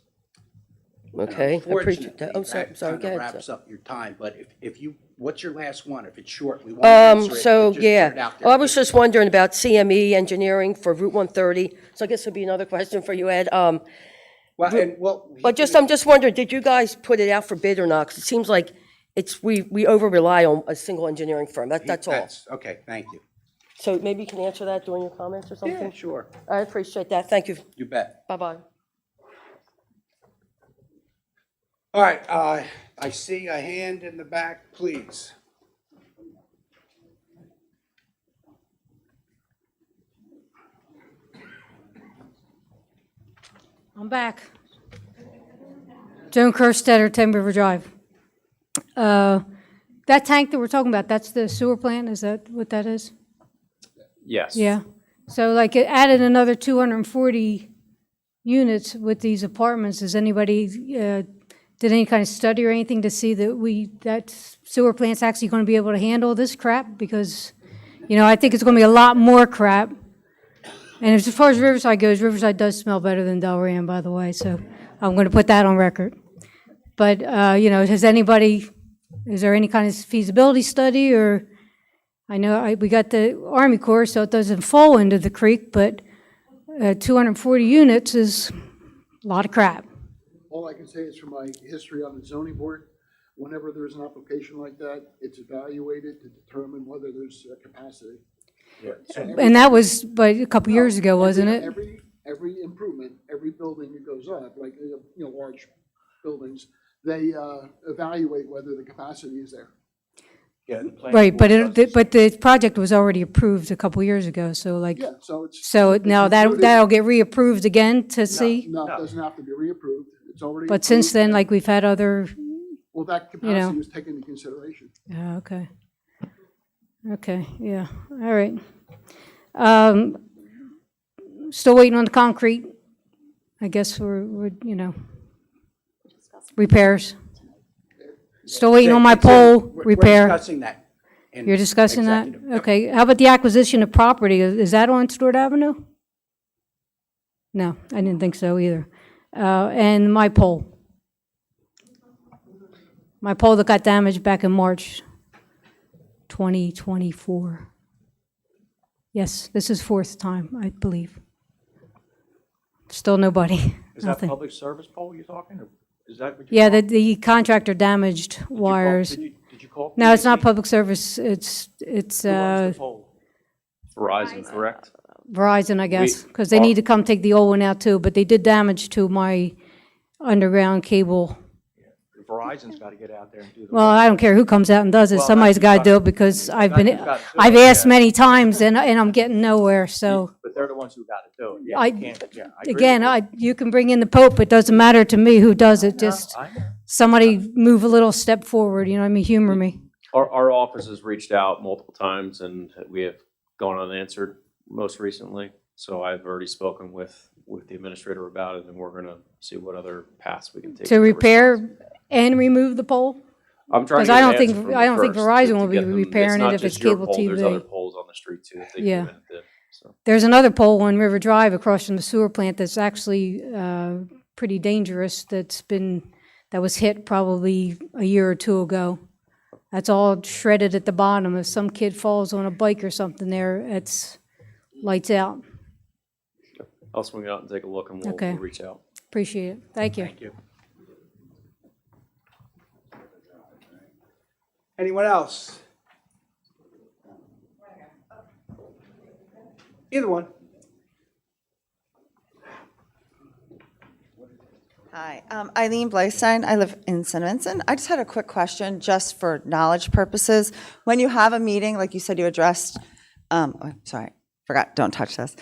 Okay, I appreciate that. Unfortunately, Oh, sorry, that sorry, kind go of ahead. wraps up your time, but if you, what's your last one? If it's short, we won't answer it. So, It just turned yeah, out there. I was just wondering about CME engineering for Route 130, so I guess it'd be another question for you, Ed. Well, But I'm just wondering, did you guys put it out for bid or not? 'Cause it seems like we over-rely on a single engineering firm, that's all. Okay, thank you. So maybe you can answer that during your comments or something? Yeah, sure. I appreciate that. Thank you. You bet. Bye-bye. All right, I see a hand in the back, please. I'm back. Joan Kerstetter, 10 River Drive. That tank that we're talking about, that's the sewer plant, is that what that is? Yes. Yeah. So like it added another 240 units with these apartments. Does anybody, did any kind of study or anything to see that sewer plant's actually going to be able to handle this crap? Because, I think it's going to be a lot more crap. And as far as Riverside goes, Riverside does smell better than Delran, by the way, so I'm going to put that on record. But, is there any kind of feasibility study, or, I know we got the Army Corps, so it doesn't fall into the creek, but 240 units is a lot of crap. All I can say is from my history on the zoning board, whenever there's an application like that, it's evaluated to determine whether there's capacity. And that was, but a couple years ago, wasn't it? Every improvement, every building that goes up, like, large buildings, they evaluate whether the capacity is there. Yeah, the planning Right, board does but the project was already approved a couple years ago, so like, Yeah, so it's. so it's now included- that'll get reapproved again to see? No, it doesn't have to be reapproved. It's already. But since approved. then, like, we've had other, Well, that capacity was taken into consideration. okay. Okay, yeah, all right. Still waiting on the concrete. I guess we're repairs. Still waiting on my pole repair. We're discussing that. in You're discussing that? executive. Yep. Okay, how about the acquisition of property? Is that on Stewart Avenue? No, I didn't think so either. And my pole. My pole that got damaged back in March 2024. Yes, this is fourth time, I believe. Still nobody, Is that nothing. public service pole you're talking, or is that what you're Yeah, talking? the contractor damaged wires. Did you call? No, it's not PG&E? public service, it's Who owns the pole? Verizon, correct? Verizon, I guess, because they need to come take the old one out too, but they did damage to my underground cable. Verizon's got to get out there and do the. Well, I don't care who comes out and does it, Well, somebody's that's- got to do it, because I've that's- that's- I've asked many times and I'm getting nowhere, so. But they're the ones who got to do it. Yeah, I, you can't, yeah. I agree again, with you. you can bring in the Pope, it doesn't matter to me who does it, just I know. somebody move a little step forward, you know what I mean, humor me. Our office has reached out multiple times and we have gone unanswered most recently. So I've already spoken with the administrator about it and we're gonna see what other paths we can take. To with the repair response. and remove the pole? I'm trying 'cause to I get don't an think- answer from I don't think first Verizon to will be get them- repairing it not if just it's your cable pole, There's TV. other poles on the street too, if they Yeah. come in and dip, so. There's another pole on River Drive across from the sewer plant that's actually pretty dangerous, that was hit probably a year or two ago. That's all shredded at the bottom. If some kid falls on a bike or something there, it's lights out. I'll swing out and take a look and Okay. we'll reach out. Appreciate it. Thank you. Thank you. Anyone else? Either one. Hi, Eileen Blystein. I live in St. Vincent. I just had a quick question, just for knowledge purposes. When you have a meeting, like you said you addressed, sorry, forgot, don't touch this.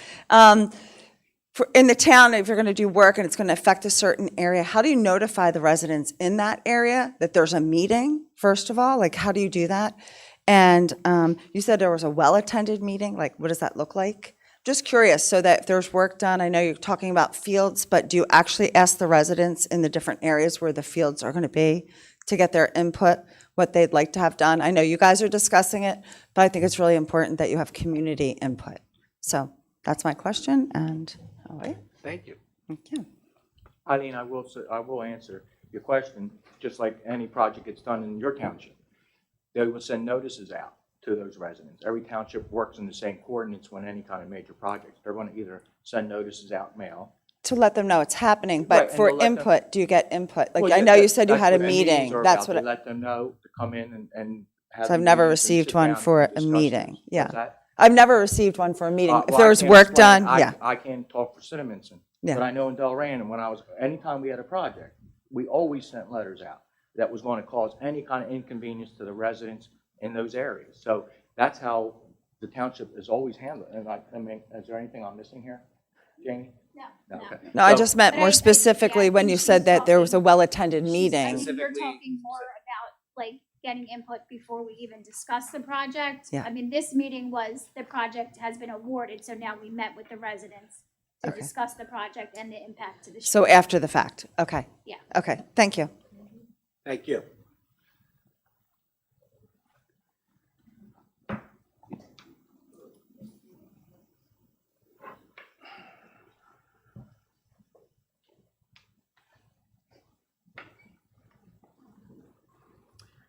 In the town, if you're going to do work and it's going to affect a certain area, how do you notify the residents in that area that there's a meeting, first of all? Like, how do you do that? And you said there was a well-attended meeting. Like, what does that look like? Just curious, so that if there's work done, I know you're talking about fields, but do you actually ask the residents in the different areas where the fields are going to be to get their input, what they'd like to have done? I know you guys are discussing it, but I think it's really important that you have community input. So that's my question, and all right. Thank you. Thank you. Eileen, I will answer your question, just like any project gets done in your township. They will send notices out to those residents. Every township works in the same coordinates when any kind of major projects. They're going to either send notices out mail. To let them know it's happening, Right, but and for to let them- input, do you get input? Like, Well, I yeah, know you said you that's had a what meetings meeting, are that's about, what, to let them know to come in and have. so I've the never meetings and received sit one down for and a discuss meeting, things. yeah. What's that? I've never received one for a meeting. If Well, there I was can't work explain. done, yeah. I can't talk for Cinnaminson. Yeah. But I know in Delran, and anytime we had a project, we always sent letters out that was going to cause any kind of inconvenience to the residents in those areas. So that's how the township is always handled. And I mean, is there anything I'm missing here, Jamie? No. Okay. No, I So- just meant But more I specifically think when you she's said that there was a talking- well-attended I meeting. think you're talking more about like getting input before we even discuss the project. Yeah. I mean, this meeting was, the project has been awarded, so now we met with the residents to Okay. discuss the project and the impact to the. So after the fact, okay. Yeah. Okay, thank you. Thank you.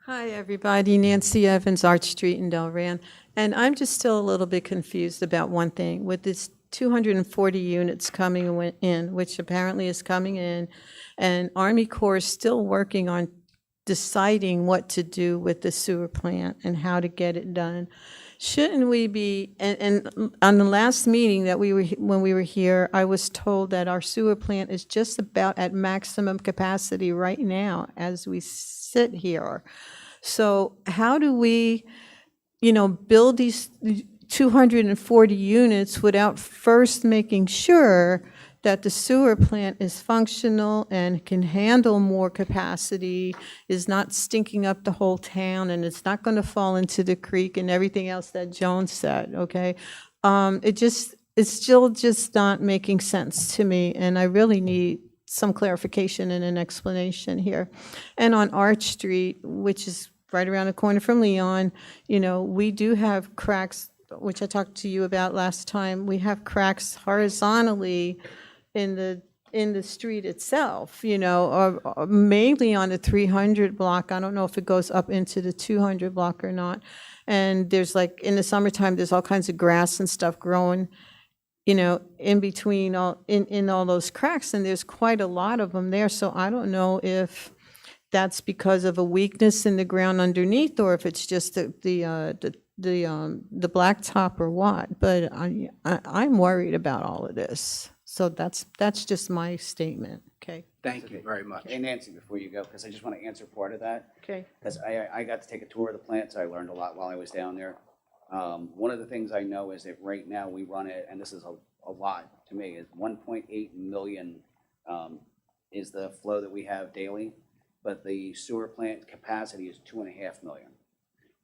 Hi, everybody. Nancy Evans, Arch Street in Delran. And I'm just still a little bit confused about one thing. With this 240 units coming in, which apparently is coming in, and Army Corps is still working on deciding what to do with the sewer plant and how to get it done. Shouldn't we be, and on the last meeting that when we were here, I was told that our sewer plant is just about at maximum capacity right now as we sit here. So how do we, build these 240 units without first making sure that the sewer plant is functional and can handle more capacity, is not stinking up the whole town, and it's not going to fall into the creek and everything else that Joan said, okay? It's still just not making sense to me, and I really need some clarification and an explanation here. And on Arch Street, which is right around the corner from Leon, we do have cracks, which I talked to you about last time. We have cracks horizontally in the street itself, or mainly on the 300 block. I don't know if it goes up into the 200 block or not. And there's in the summertime, there's all kinds of grass and stuff growing, in between in all those cracks, and there's quite a lot of them there. So I don't know if that's because of a weakness in the ground underneath, or if it's just the blacktop or what. But I'm worried about all of this. So that's just my statement, okay? Thank you very much. Hey, Nancy, before you go, because I just want to answer part of that. Okay. Because I got to take a tour of the plant, so I learned a lot while I was down there. One of the things I know is that right now we run it, and this is a lot to me, is 1.8 million is the flow that we have daily, but the sewer plant capacity is 2.5 million.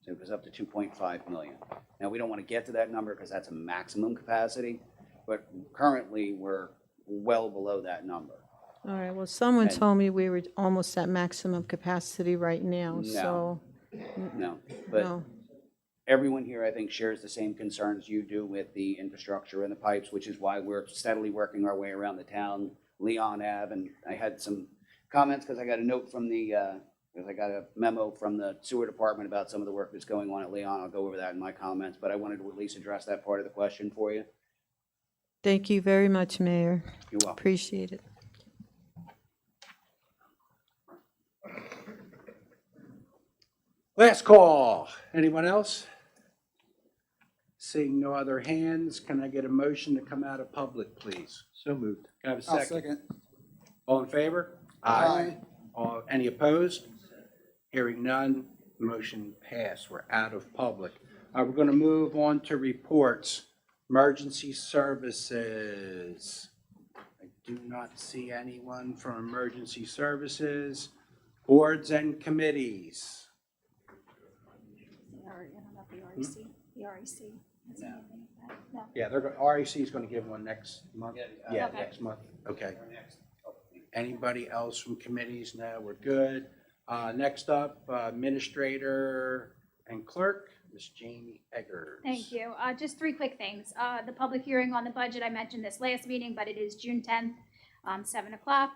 So it goes up to 2.5 million. Now, we don't want to get to that number because that's a maximum capacity, but currently we're well below that number. All right, well, someone And- told me we were almost at maximum capacity right now, so. No, but No. everyone here, I think, shares the same concerns you do with the infrastructure and the pipes, which is why we're steadily working our way around the town, Leon Ave, and I had some comments because I got a note from because I got a memo from the sewer department about some of the work that's going on at Leon. I'll go over that in my comments, but I wanted to at least address that part of the question for you. Thank you very much, Mayor. You're welcome. Appreciate it. Last call. Anyone else? Seeing no other hands, can I get a motion to come out of public, please? So moved. Can I have a I'll second? second. All in favor? Aye. Any opposed? Hearing none, motion passed. We're out of public. We're going to move on to reports. Emergency services. I do not see anyone from emergency services. Boards and committees. I don't know if the REC, the REC. has anything like that. No. Yeah, REC is going to give one next month. Yeah, Okay. next month. Okay. Anybody else from committees? No, we're good. Next up, administrator and clerk, Ms. Jamie Eggers. Thank you. Just three quick things. The public hearing on the budget, I mentioned this last meeting, but it is June 10th, 7 o'clock,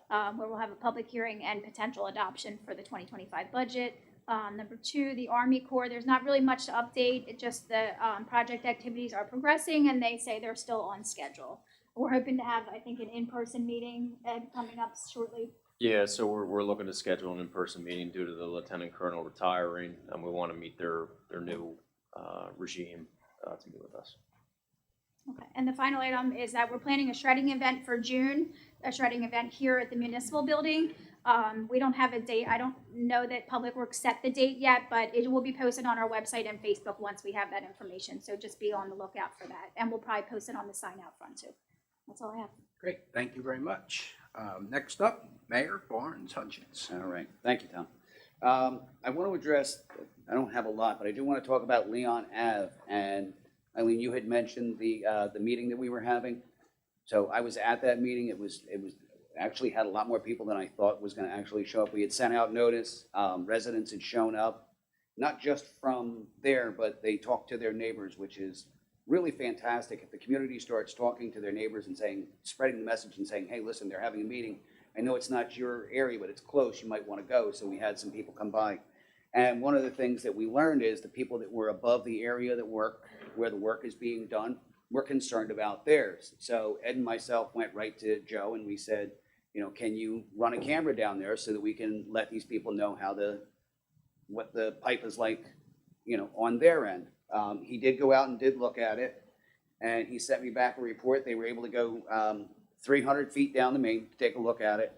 where we'll have a public hearing and potential adoption for the 2025 budget. Number two, the Army Corps, there's not really much to update. It just the project activities are progressing and they say they're still on schedule. We're hoping to have, I think, an in-person meeting coming up shortly. Yeah, so we're looking to schedule an in-person meeting due to the lieutenant colonel retiring, and we want to meet their new regime to get with us. Okay, and the final item is that we're planning a shredding event for June, a shredding event here at the municipal building. We don't have a date. I don't know that Public Works set the date yet, but it will be posted on our website and Facebook once we have that information. So just be on the lookout for that. And we'll probably post it on the sign out front too. That's all I have. Great, thank you very much. Next up, Mayor Barnes Hutchins. All right, thank you, Tom. I want to address, I don't have a lot, but I do want to talk about Leon Ave. And Eileen, you had mentioned the meeting that we were having. So I was at that meeting. It was actually had a lot more people than I thought was going to actually show up. We had sent out notice. Residents had shown up, not just from there, but they talked to their neighbors, which is really fantastic. If the community starts talking to their neighbors and saying, spreading the message and saying, hey, listen, they're having a meeting. I know it's not your area, but it's close. You might want to go. So we had some people come by. And one of the things that we learned is the people that were above the area that where the work is being done, were concerned about theirs. So Ed and myself went right to Joe and we said, you know, can you run a camera down there so that we can let these people know what the pipe is like, you know, on their end. He did go out and did look at it, and he sent me back a report. They were able to go 300 feet down the main to take a look at it.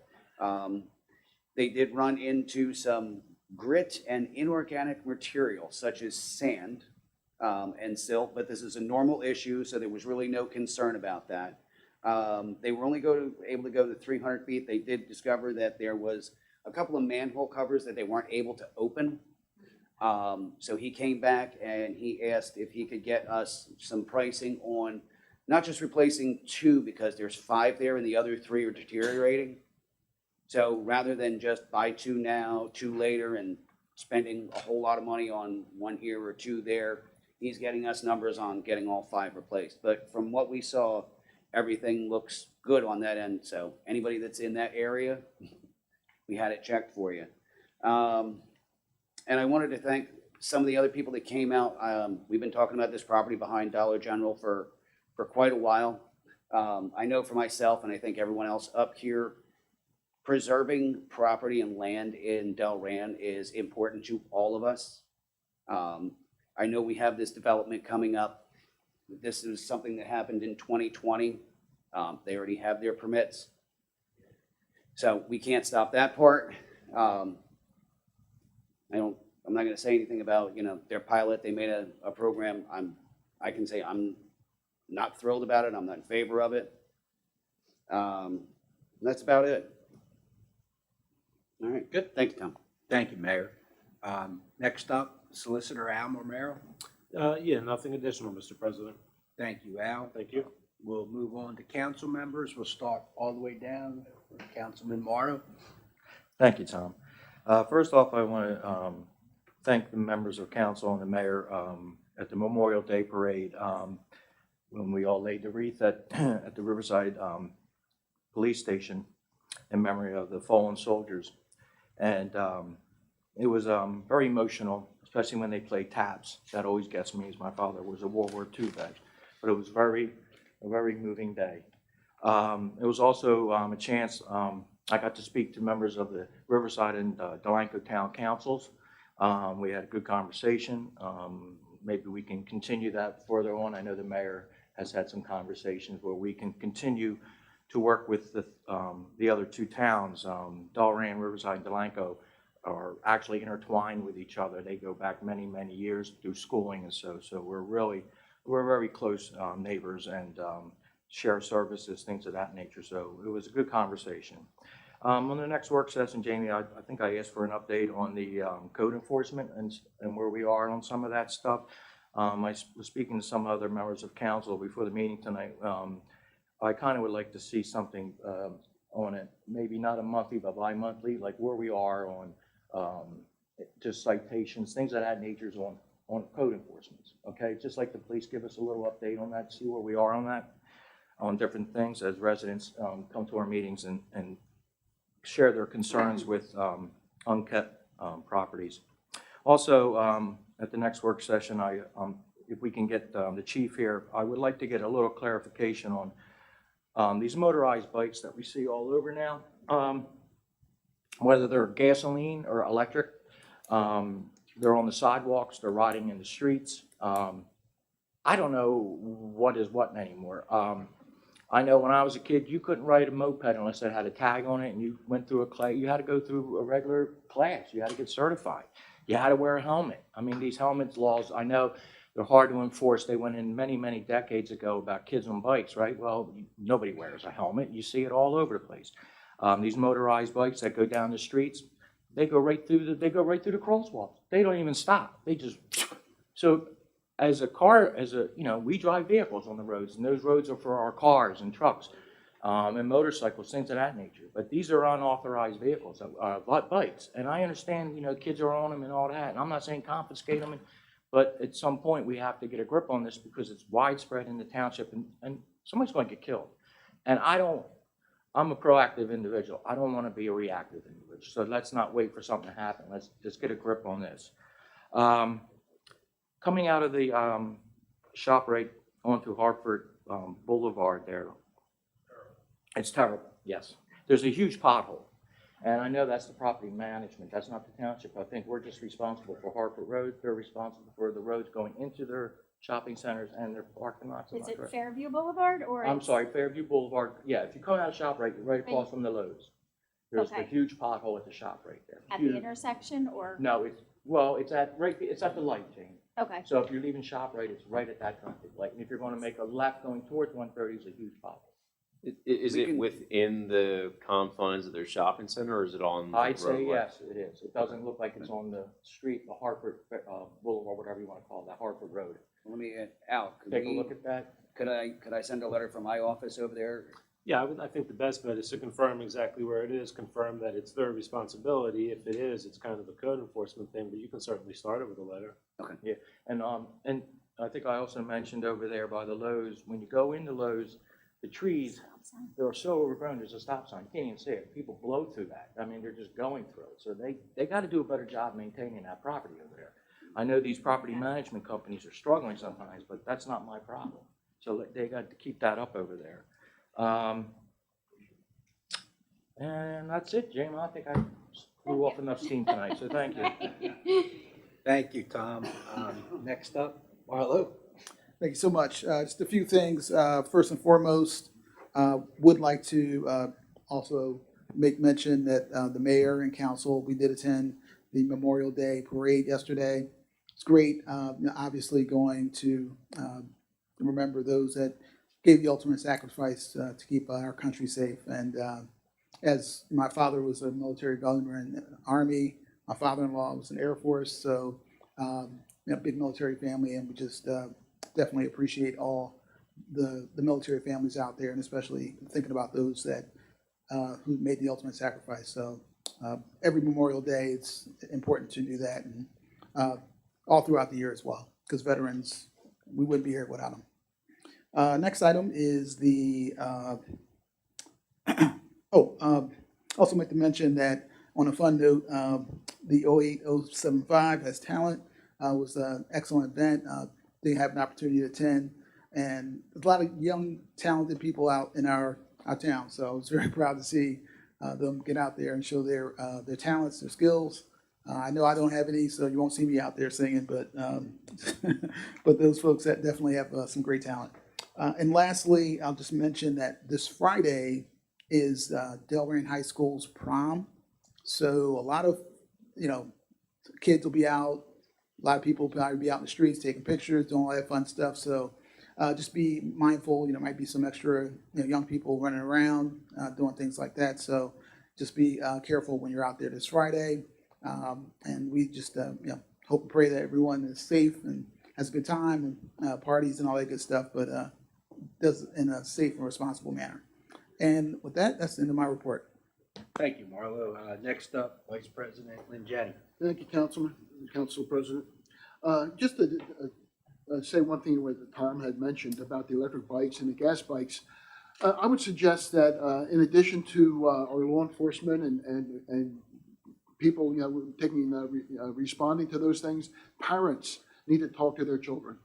They did run into some grit and inorganic material such as sand and silt, but this is a normal issue, so there was really no concern about that. They were only able to go to 300 feet. They did discover that there was a couple of manhole covers that they weren't able to open. So he came back and he asked if he could get us some pricing on not just replacing 2, because there's 5 there and the other 3 are deteriorating. So rather than just buy 2 now, 2 later, and spending a whole lot of money on 1 here or 2 there, he's getting us numbers on getting all 5 replaced. But from what we saw, everything looks good on that end. So anybody that's in that area, we had it checked for you. And I wanted to thank some of the other people that came out. We've been talking about this property behind Dollar General for quite a while. I know for myself, and I think everyone else up here, preserving property and land in Delran is important to all of us. I know we have this development coming up. This is something that happened in 2020. They already have their permits. So we can't stop that part. I'm not going to say anything about, you know, their pilot. They made a program. I can say I'm not thrilled about it. I'm not in favor of it. That's about it. All right, good. Thank you, Tom. Thank you, Mayor. Next up, Solicitor Al Romero. Yeah, nothing additional, Mr. President. Thank you, Al. Thank you. We'll move on to council members. We'll start all the way down. Councilman Morrow. Thank you, Tom. First off, I want to thank the members of council and the mayor at the Memorial Day Parade when we all laid the wreath at the Riverside Police Station in memory of the fallen soldiers. And it was very emotional, especially when they played taps. That always gets me, as my father was a World War II vet. But it was a very moving day. It was also a chance, I got to speak to members of the Riverside and Delanco Town Councils. We had a good conversation. Maybe we can continue that further on. I know the mayor has had some conversations where we can continue to work with the other 2 towns. Delran, Riverside, and Delanco are actually intertwined with each other. They go back many, many years through schooling, and so we're very close neighbors and share services, things of that nature. So it was a good conversation. On the next work session, Jamie, I think I asked for an update on the code enforcement and where we are on some of that stuff. I was speaking to some other members of council before the meeting tonight. I kind of would like to see something on it, maybe not a monthly, but bi-monthly, like where we are on just citations, things of that nature on code enforcement. Okay, just like the police give us a little update on that, see where we are on that, on different things as residents come to our meetings and share their concerns with unkept properties. Also, at the next work session, if we can get the chief here, I would like to get a little clarification on these motorized bikes that we see all over now, whether they're gasoline or electric. They're on the sidewalks, they're riding in the streets. I don't know what is what anymore. I know when I was a kid, you couldn't ride a moped unless it had a tag on it, and you went through you had to go through a regular class. You had to get certified. You had to wear a helmet. I mean, these helmets laws, I know they're hard to enforce. They went in many, many decades ago about kids on bikes, right? Well, nobody wears a helmet. You see it all over the place. These motorized bikes that go down the streets, they go right through the crosswalks. They don't even stop. They just so. We drive vehicles on the roads, and those roads are for our cars and trucks, and motorcycles, things of that nature. But these are unauthorized vehicles, bikes. And I understand, kids are on them and all that, and I'm not saying confiscate them, but at some point we have to get a grip on this because it's widespread in the township, and somebody's going to get killed. And I'm a proactive individual. I don't want to be a reactive individual. So let's not wait for something to happen. Let's just get a grip on this. Coming out of the shop right onto Hartford Boulevard there, it's terrible, yes. There's a huge pothole, and I know that's the property management. That's not the township. I think we're just responsible for Hartford Road. They're responsible for the roads going into their shopping centers and their parking lots. Is it Fairview Boulevard or? I'm sorry, Fairview Boulevard. Yeah, if you come out of ShopRite, you're right across from the Lowe's. There's Okay. a huge pothole at the shop right there. At Huge. the intersection or? No, it's at the light, Jane. Okay. So if you're leaving ShopRite, it's right at that traffic light. And if you're going to make a left going towards 130, it's a huge pothole. Is it within the confines of their shopping center, or is it on the roadway? I'd say yes, it is. It doesn't look like it's on the street, the Hartford Boulevard, whatever you want to call it, that Hartford Road. Let me, Al, Take a look at that. Could I send a letter from my office over there? Yeah, I think the best bet is to confirm exactly where it is, confirm that it's their responsibility. If it is, it's kind of a code enforcement thing, but you can certainly start it with a letter. Okay. Yeah, and I think I also mentioned over there by the Lowe's, when you go into Lowe's, the trees, they're so overgrown, there's a stop sign, you can't even see it. People blow through that. I mean, they're just going through it. So they got to do a better job maintaining that property over there. I know these property management companies are struggling sometimes, but that's not my problem. So they got to keep that up over there. And that's it, Jamie. I think I blew off enough steam tonight, so thank you. Thank you, Tom. Next up, Marlo. Thank you so much. Just a few things. First and foremost, would like to also make mention that the mayor and council, we did attend the Memorial Day parade yesterday. It's great, obviously going to remember those that gave the ultimate sacrifice to keep our country safe. And as my father was a military gunner in the Army, my father-in-law was in the Air Force, so big military family, and we just definitely appreciate all the military families out there, and especially thinking about those that who made the ultimate sacrifice. So every Memorial Day, it's important to do that, and all throughout the year as well, because veterans, we wouldn't be here without them. Next item is the also like to mention that on a fun note, the 08075 has talent. Was an excellent event. They have an opportunity to attend, and there's a lot of young, talented people out in our town. So I was very proud to see them get out there and show their talents, their skills. I know I don't have any, so you won't see me out there singing, but but those folks that definitely have some great talent. And lastly, I'll just mention that this Friday is Delran High School's prom. So a lot of kids will be out. A lot of people will probably be out in the streets taking pictures, doing all that fun stuff. So just be mindful. Might be some extra young people running around doing things like that. So just be careful when you're out there this Friday. And we just hope and pray that everyone is safe and has a good time and parties and all that good stuff, but does it in a safe and responsible manner. And with that, that's the end of my report. Thank you, Marlo. Next up, Vice President Lynn Jenny. Thank you, Councilman, Council President. Just to say one thing that Tom had mentioned about the electric bikes and the gas bikes, I would suggest that in addition to our law enforcement and people, responding to those things, parents need to talk to their children.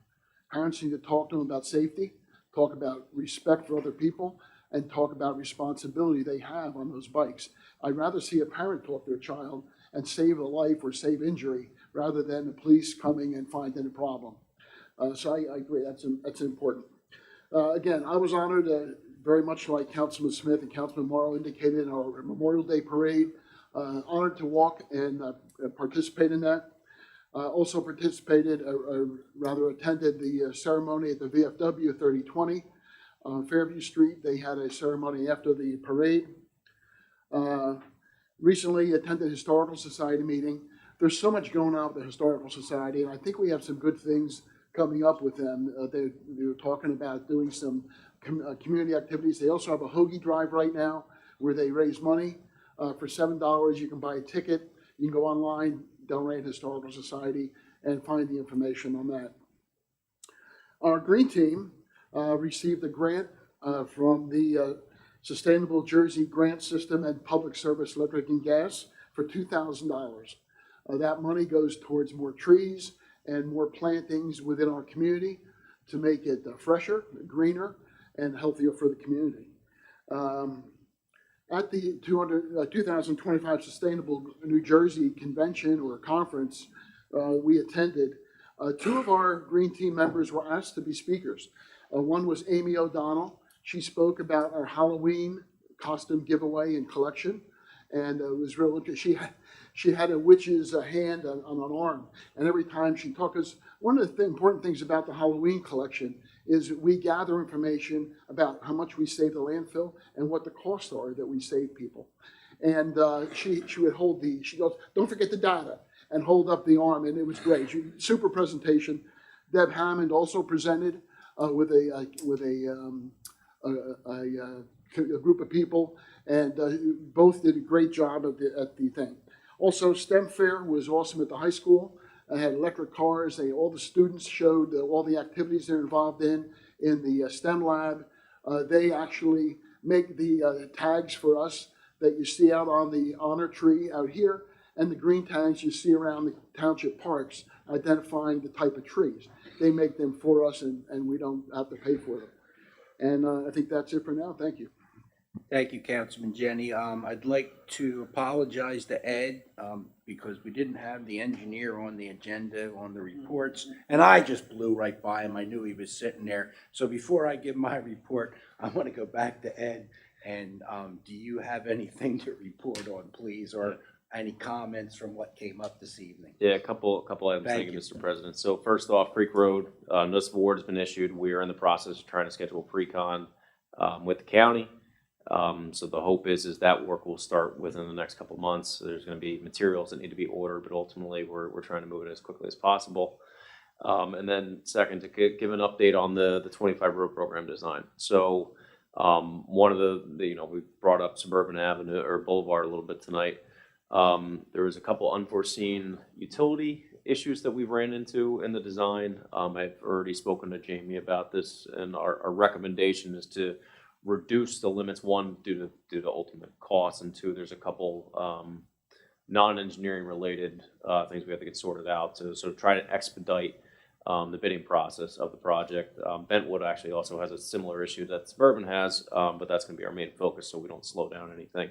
Parents need to talk to them about safety, talk about respect for other people, and talk about responsibility they have on those bikes. I'd rather see a parent talk to a child and save a life or save injury rather than the police coming and finding a problem. So I agree, that's important. Again, I was honored, very much like Councilman Smith and Councilman Morrow indicated in our Memorial Day Parade, honored to walk and participate in that. Also participated, rather attended the ceremony at the VFW 3020 on Fairview Street. They had a ceremony after the parade. Recently attended Historical Society meeting. There's so much going on with the Historical Society, and I think we have some good things coming up with them. They were talking about doing some community activities. They also have a hoagie drive right now where they raise money. For $7, you can buy a ticket. You can go online, Delran Historical Society, and find the information on that. Our green team received a grant from the Sustainable Jersey Grant System and Public Service Electric and Gas for $2,000. That money goes towards more trees and more plantings within our community to make it fresher, greener, and healthier for the community. At the 2025 Sustainable New Jersey Convention or Conference we attended, two of our Green Team members were asked to be speakers. One was Amy O'Donnell. She spoke about our Halloween costume giveaway and collection, and it was real interesting. She had a witch's hand on an arm, and every time she talked, because one of the important things about the Halloween collection is we gather information about how much we save the landfill and what the costs are that we save people. And she would hold she goes, don't forget the data, and hold up the arm, and it was great. Super presentation. Deb Hammond also presented with a group of people, and both did a great job at the thing. Also, STEM Fair was awesome at the high school. I had electric cars. All the students showed all the activities they're involved in the STEM lab. They actually make the tags for us that you see out on the honor tree out here, and the green tags you see around the township parks, identifying the type of trees. They make them for us, and we don't have to pay for them. And I think that's it for now. Thank you. Thank you, Councilman Jenny. I'd like to apologize to Ed because we didn't have the engineer on the agenda on the reports, and I just blew right by him. I knew he was sitting there. So before I give my report, I want to go back to Ed. And do you have anything to report on, please, or any comments from what came up this evening? Yeah, a couple items. Thank you, Mr. President. So first off, Creek Road, notice of award has been issued. We are in the process of trying to schedule a pre-con with the county. So the hope is that work will start within the next couple of months. There's going to be materials that need to be ordered, but ultimately we're trying to move it as quickly as possible. And then second, to give an update on the 25 road program design. So one of the we brought up Suburban Avenue or Boulevard a little bit tonight. There was a couple unforeseen utility issues that we ran into in the design. I've already spoken to Jamie about this, and our recommendation is to reduce the limits, one, due to ultimate costs, and two, there's a couple non-engineering related things we have to get sorted out to sort of try to expedite the bidding process of the project. Bentwood actually also has a similar issue that Suburban has, but that's going to be our main focus so we don't slow down anything.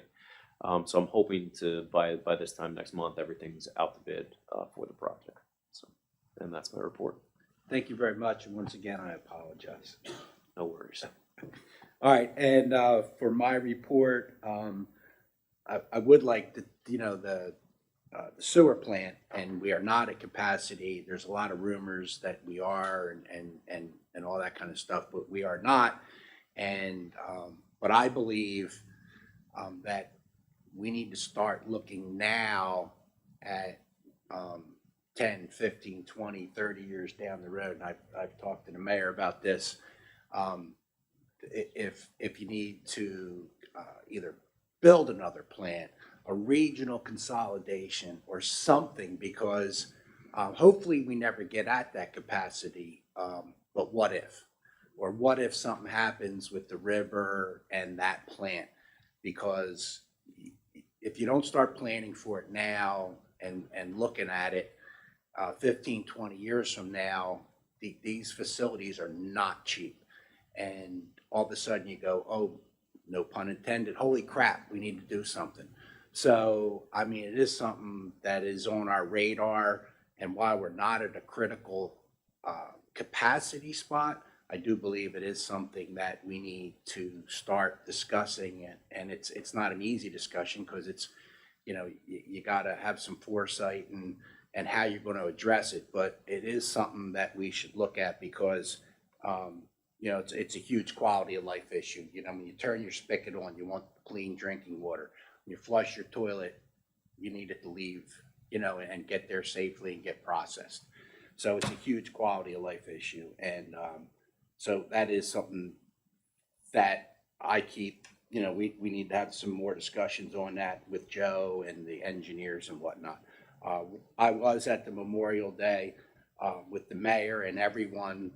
So I'm hoping to, by this time next month, everything's out to bid for the project. So, and that's my report. Thank you very much, and once again, I apologize. No worries. All right, and for my report, I would like to, the sewer plant, and we are not at capacity. There's a lot of rumors that we are, and all that kind of stuff, but we are not. And but I believe that we need to start looking now at 10, 15, 20, 30 years down the road. And I've talked to the mayor about this. If you need to either build another plant, a regional consolidation or something, because hopefully we never get at that capacity, but what if? Or what if something happens with the river and that plant? Because if you don't start planning for it now and looking at it 15, 20 years from now, these facilities are not cheap. And all of a sudden you go, oh, no pun intended, holy crap, we need to do something. So, I mean, it is something that is on our radar, and while we're not at a critical capacity spot, I do believe it is something that we need to start discussing, and it's not an easy discussion because it's, you gotta have some foresight and how you're gonna address it, but it is something that we should look at because, it's a huge quality of life issue. When you turn your spigot on, you want clean drinking water. When you flush your toilet, you need it to leave, and get there safely and get processed. So it's a huge quality of life issue. And so that is something that I keep, we need to have some more discussions on that with Joe and the engineers and whatnot. I was at the Memorial Day with the mayor, and everyone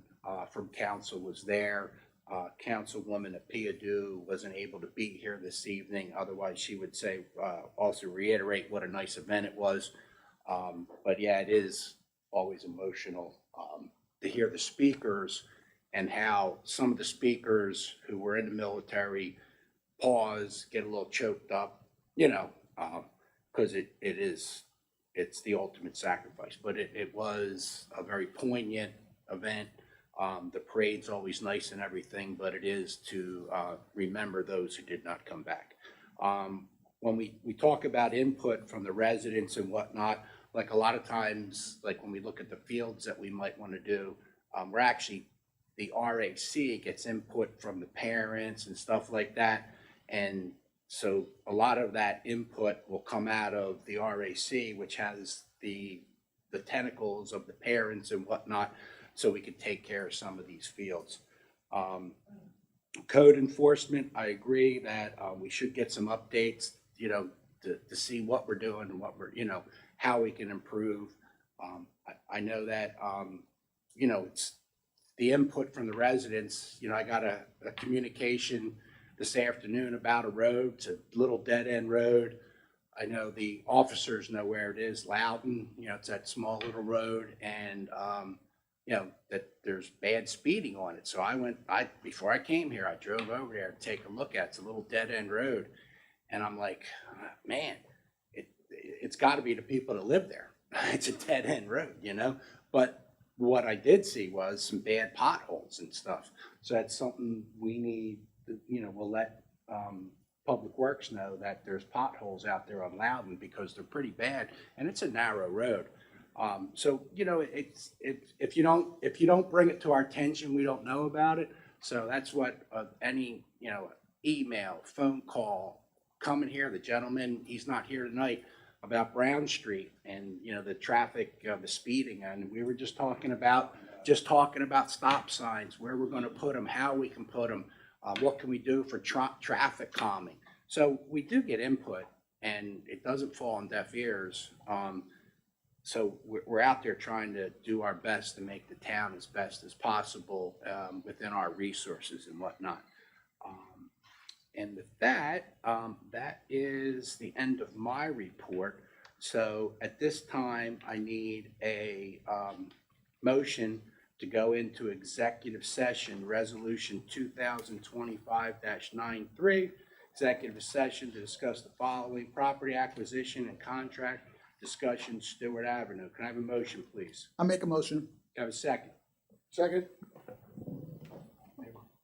from council was there. Councilwoman Apiadu wasn't able to be here this evening. Otherwise, she would say, also reiterate what a nice event it was. But yeah, it is always emotional to hear the speakers and how some of the speakers who were in the military pause, get a little choked up, because it's the ultimate sacrifice. But it was a very poignant event. The parade's always nice and everything, but it is to remember those who did not come back. When we talk about input from the residents and whatnot, like a lot of times, like when we look at the fields that we might want to do, we're actually, the RAC gets input from the parents and stuff like that. And so a lot of that input will come out of the RAC, which has the tentacles of the parents and whatnot, so we can take care of some of these fields. Code enforcement, I agree that we should get some updates, to see what we're doing and what we're, how we can improve. I know that, it's the input from the residents. I got a communication this afternoon about a road. It's a little dead-end road. I know the officers know where it is, Loudon, it's that small little road, and, that there's bad speeding on it. So before I came here, I drove over there to take a look at it. It's a little dead-end road. And I'm like, man, it's got to be the people that live there. It's a dead-end road, But what I did see was some bad potholes and stuff. So that's something we need, we'll let Public Works know that there's potholes out there on Loudon because they're pretty bad, and it's a narrow road. So, it's if you don't bring it to our attention, we don't know about it. So that's what any, email, phone call, coming here. The gentleman, he's not here tonight, about Brown Street and, the traffic, the speeding. And we were just talking about stop signs, where we're going to put them, how we can put them, what can we do for traffic calming. So we do get input, and it doesn't fall on deaf ears. So we're out there trying to do our best to make the town as best as possible within our resources and whatnot. And with that, that is the end of my report. So at this time, I need a motion to go into executive session, Resolution 2025-93, executive session to discuss the following: property acquisition and contract discussion, Stewart Avenue. Can I have a motion, please? I make a motion. Can I have a second? Second?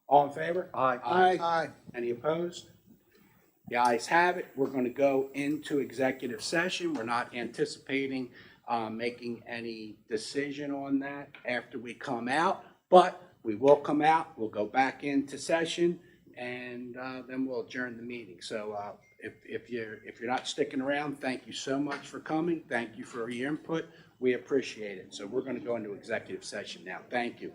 All in favor? Aye. Aye. Any opposed? The ayes have it. We're going to go into executive session. We're not anticipating making any decision on that after we come out, but we will come out. We'll go back into session, and then we'll adjourn the meeting. So if you're not sticking around, thank you so much for coming. Thank you for your input. We appreciate it. So we're going to go into executive session now. Thank you.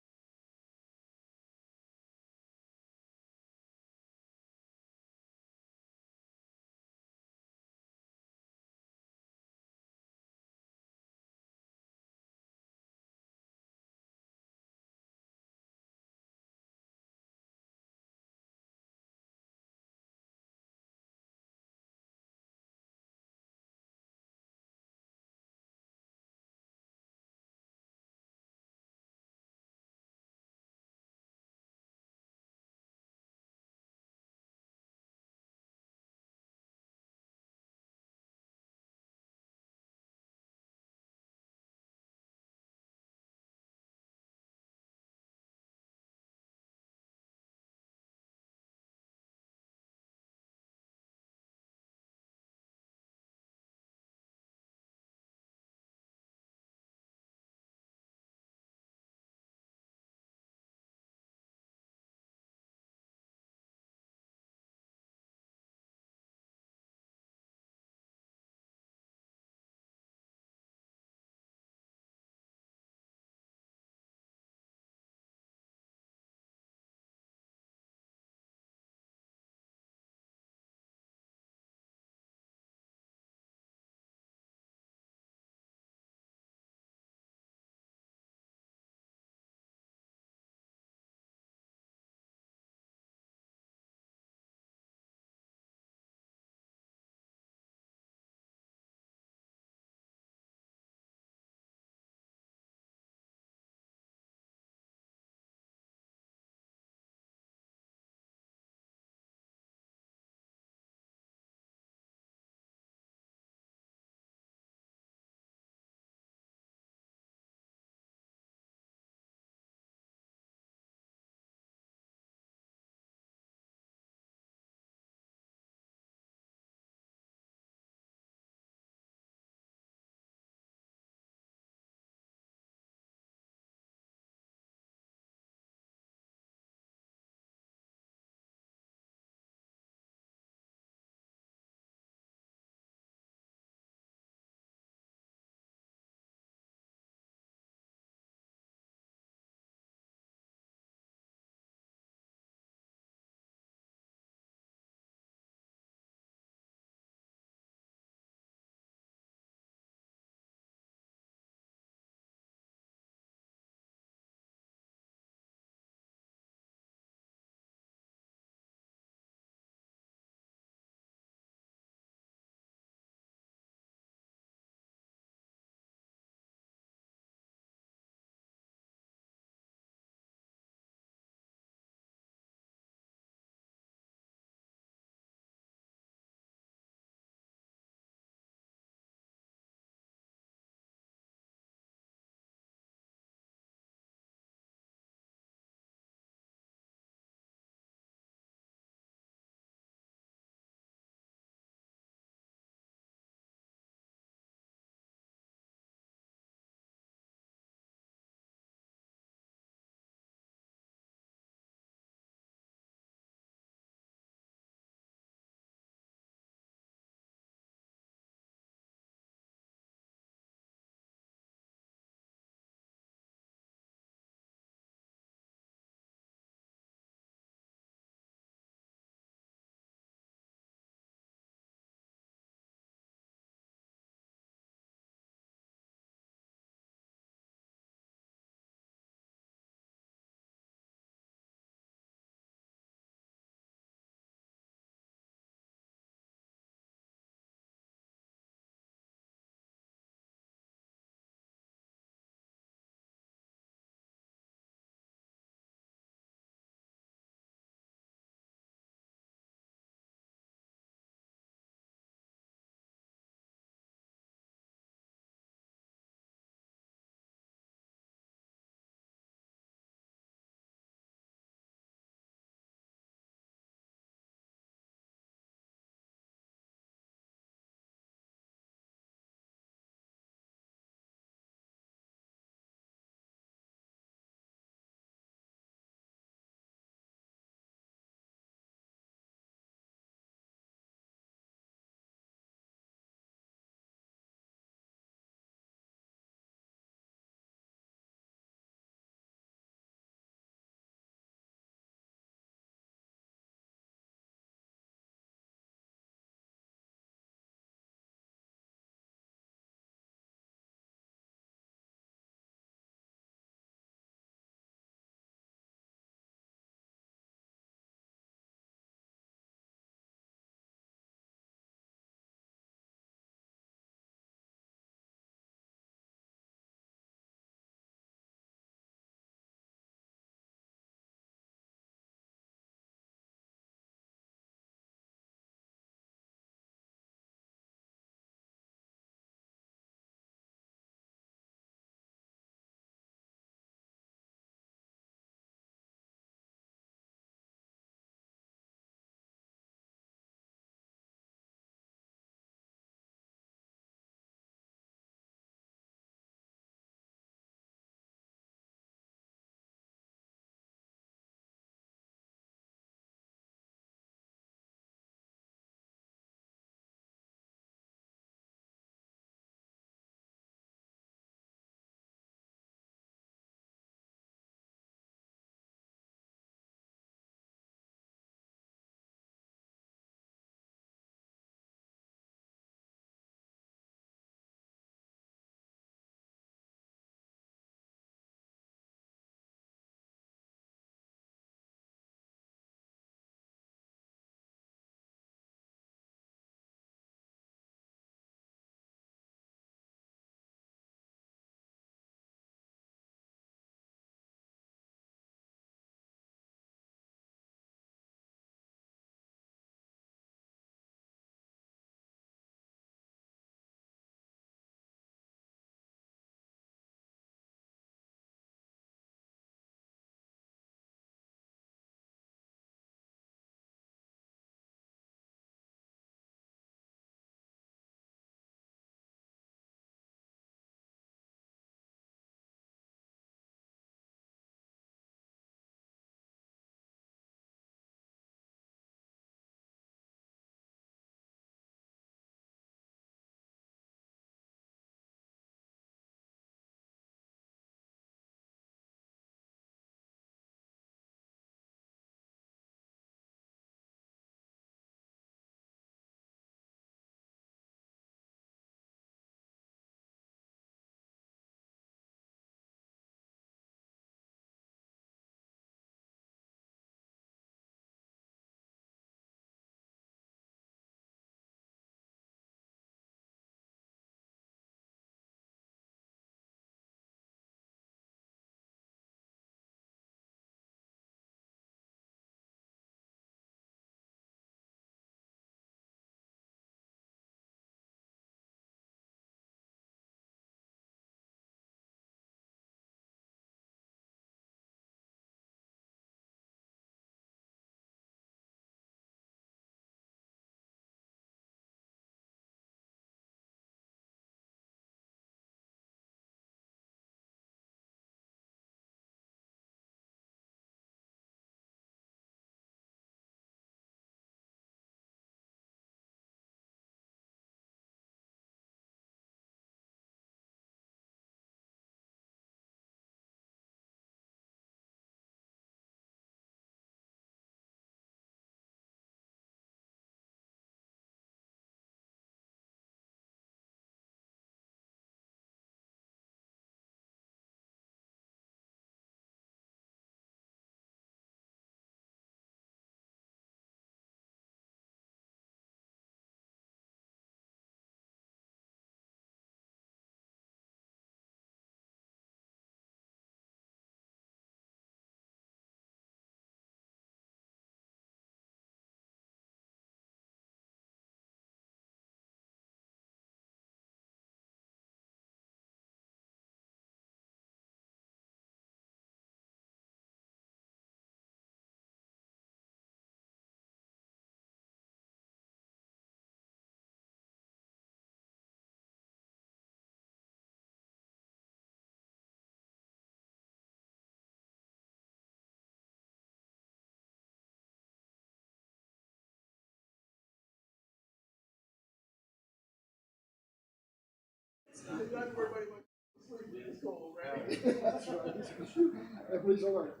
Everybody's alert.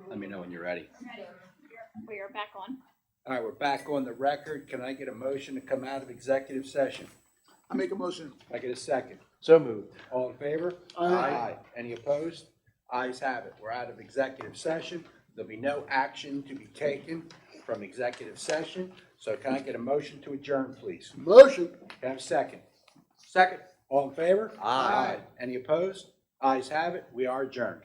Let me know when you're ready. We are back on. All right, we're back on the record. Can I get a motion to come out of executive session? I make a motion. Can I get a second? So moved. All in favor? Aye. Any opposed? Ayes have it. We're out of executive session. There'll be no action to be taken from executive session. So can I get a motion to adjourn, please? Motion. Can I have a second? Second. All in favor? Aye. Any opposed? Ayes have it. We are adjourned.